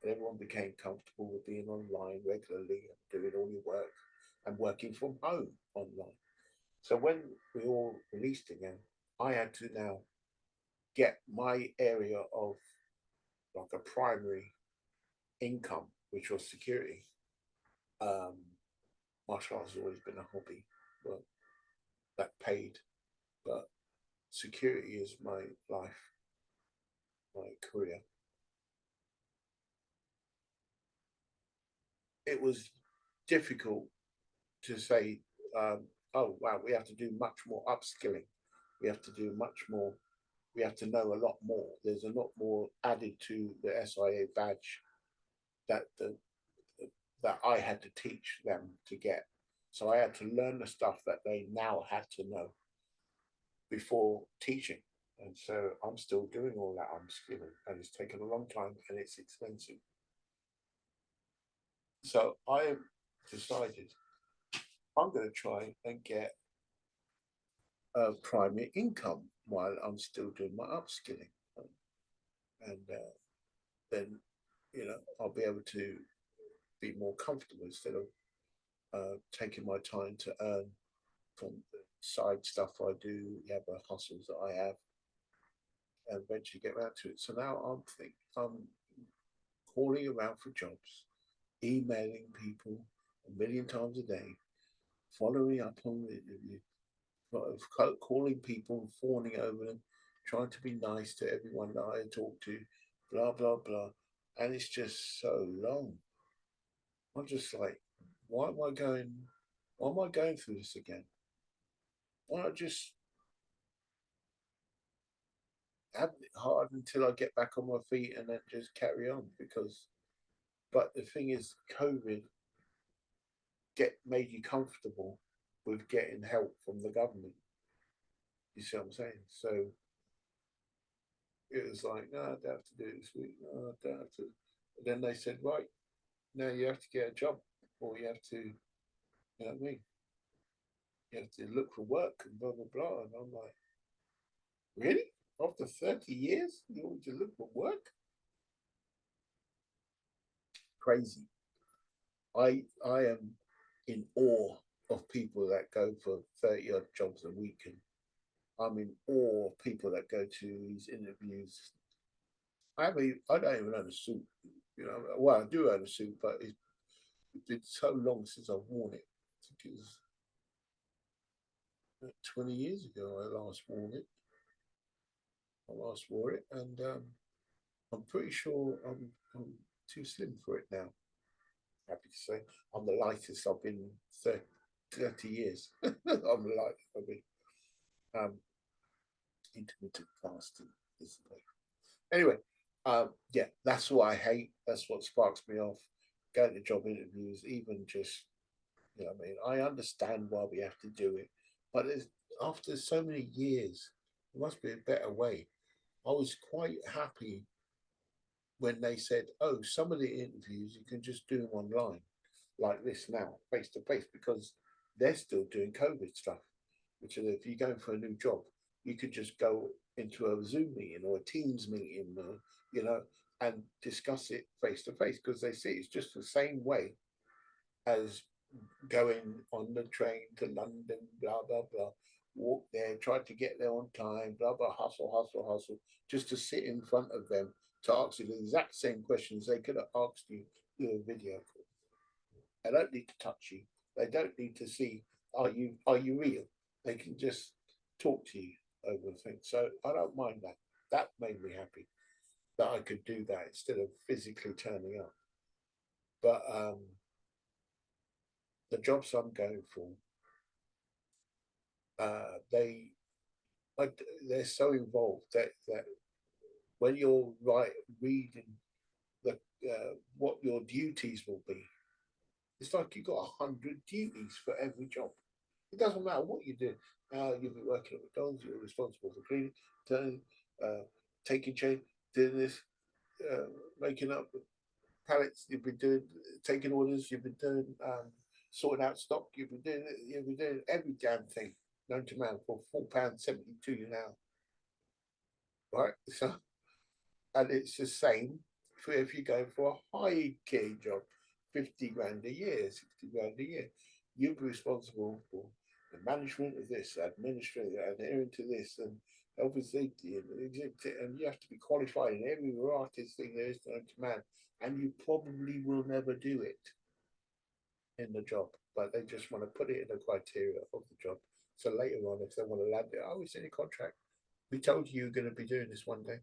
And everyone became comfortable with being online regularly and doing all your work and working from home online. So when we all released again, I had to now get my area of like a primary income, which was security. Martial arts has always been a hobby, but that paid. But security is my life, my career. It was difficult to say, oh wow, we have to do much more upskilling. We have to do much more. We have to know a lot more. There's a lot more added to the SIA badge that that I had to teach them to get. So I had to learn the stuff that they now had to know before teaching. And so I'm still doing all that upskilling, and it's taken a long time and it's expensive. So I decided I'm going to try and get a primary income while I'm still doing my upskilling. And then, I'll be able to be more comfortable instead of taking my time to earn from the side stuff I do, the other hustles that I have, and eventually get around to it. So now I'm calling around for jobs, emailing people a million times a day, following up on interviews, calling people, fawning over them, trying to be nice to everyone that I talk to, blah blah blah, and it's just so long. I'm just like, why am I going? Why am I going through this again? Why not just have it hard until I get back on my feet and then just carry on? Because, but the thing is, COVID get made you comfortable with getting help from the government. You see what I'm saying? So it was like, no, I don't have to do it this week. No, I don't have to. And then they said, right, now you have to get a job, or you have to, you know what I mean? You have to look for work and blah blah blah. And I'm like, really? After 30 years, you want to look for work? Crazy. I am in awe of people that go for 30 odd jobs a week, and I'm in awe of people that go to these interviews. I don't even own a suit, you know. Well, I do own a suit, but it's been so long since I've worn it. I think it was 20 years ago I last wore it. I last wore it, and I'm pretty sure I'm too slim for it now. Happy to say I'm the lightest I've been 30 years. I'm light. I mean, um, intermittent fasting is the way. Anyway, yeah, that's what I hate. That's what sparks me off. Going to job interviews, even just, you know what I mean? I understand why we have to do it, but after so many years, there must be a better way. I was quite happy when they said, oh, some of the interviews you can just do them online, like this now, face to face, because they're still doing COVID stuff, which is if you're going for a new job, you could just go into a Zoom meeting or a Teams meeting, you know, and discuss it face to face, because they see it's just the same way as going on the train to London, blah, blah, blah. Walk there, try to get there on time, blah, blah, hustle, hustle, hustle, just to sit in front of them to ask you the exact same questions they could have asked you through a video call. They don't need to touch you. They don't need to see, are you real? They can just talk to you over things. So I don't mind that. That made me happy that I could do that instead of physically turning up. But the jobs I'm going for, they like they're so involved that when you're reading the what your duties will be, it's like you've got 100 duties for every job. It doesn't matter what you do. You'll be working at McDonald's. You're responsible for cleaning, turning, taking change, doing this, making up pallets. You've been doing taking orders. You've been doing sorting out stock. You've been doing every damn thing known to man for £4.72 an hour, right? So, and it's the same for if you're going for a high key job, 50 grand a year, 60 grand a year. You'll be responsible for the management of this, administrator, adhering to this, and health and safety, and you have to be qualified in every variety of thing there is known to man. And you probably will never do it in the job, but they just want to put it in the criteria of the job. So later on, if they want to land it, oh, it's in a contract. We told you you're going to be doing this one day.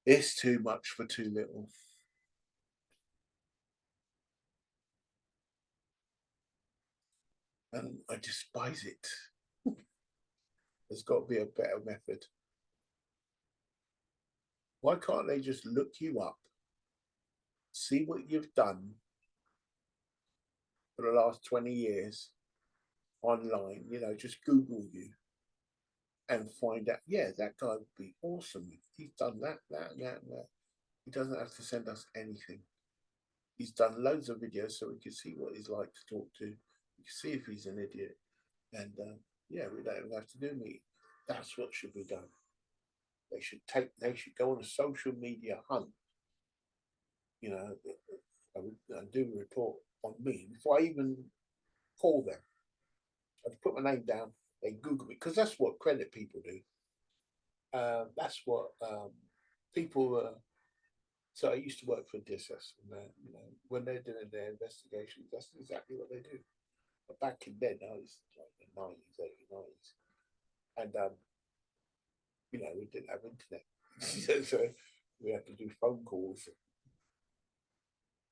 It's too much for too little. And I despise it. There's got to be a better method. Why can't they just look you up, see what you've done for the last 20 years online, you know, just Google you and find out, yeah, that guy would be awesome. He's done that, that, and that, and that. He doesn't have to send us anything. He's done loads of videos so we can see what he's like to talk to. We can see if he's an idiot. And yeah, we don't even have to do meet. That's what should be done. They should go on a social media hunt, you know, and do a report on me before I even call them. I'd put my name down, they Google me, because that's what credit people do. That's what people. So I used to work for DSS, and you know, when they're doing their investigations, that's exactly what they do. But back in then, I was like the 90s, 80s, 90s, and You know, we didn't have internet. So we had to do phone calls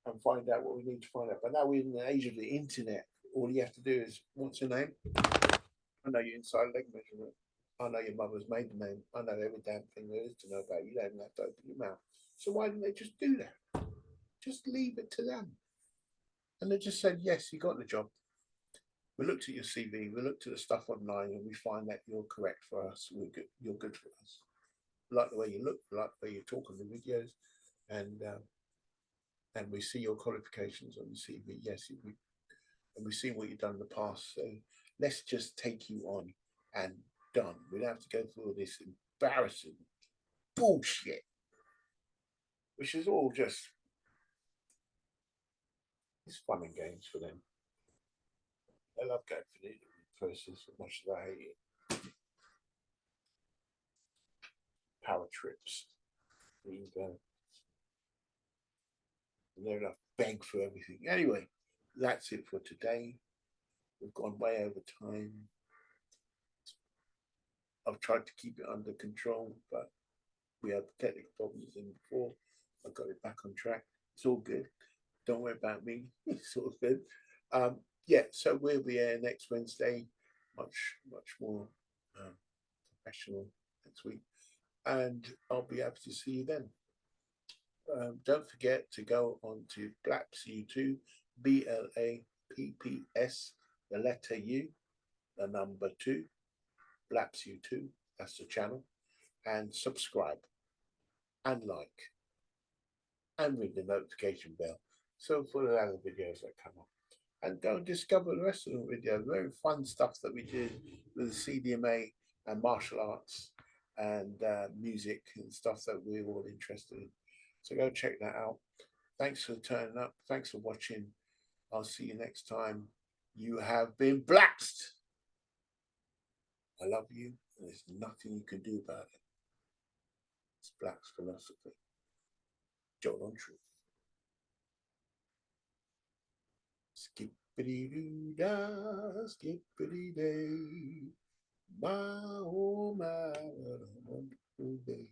and find out what we need to find out. But now we're in the age of the internet. All you have to do is, what's your name? I know your inside leg measurement. I know your mother's maiden name. I know every damn thing there is to know about you. You don't even have to open your mouth. So why didn't they just do that? Just leave it to them. And they just said, yes, you got the job. We looked at your CV, we looked at the stuff online, and we find that you're correct for us. We're good. You're good for us. We like the way you look, we like the way you talk on the videos, and we see your qualifications on the CV. Yes, and we've seen what you've done in the past. So let's just take you on and done. We don't have to go through all this embarrassing bullshit, which is all just, it's fun and games for them. I love going for the interview process as much as I hate it. Power trips. And they're enough beg for everything. Anyway, that's it for today. We've gone way over time. I've tried to keep it under control, but we had technical problems in before. I got it back on track. It's all good. Don't worry about me. It's all good. Yeah, so we'll be here next Wednesday. Much more professional next week. And I'll be happy to see you then. Don't forget to go on to BLAPPS YouTube, BLAPPS, the letter U, the number 2, BLAPPS YouTube, that's the channel, and subscribe and like and ring the notification bell so for the other videos that come up. And go and discover the rest of the videos. Very fun stuff that we did with CDMA and martial arts and music and stuff that we're all interested in. So go check that out. Thanks for turning up. Thanks for watching. I'll see you next time. You have been BLAPPSed. I love you, and there's nothing you can do about it. It's Black's philosophy. Joel on truth. Skippity doo da, skippity day. My oh my, what a wonderful day.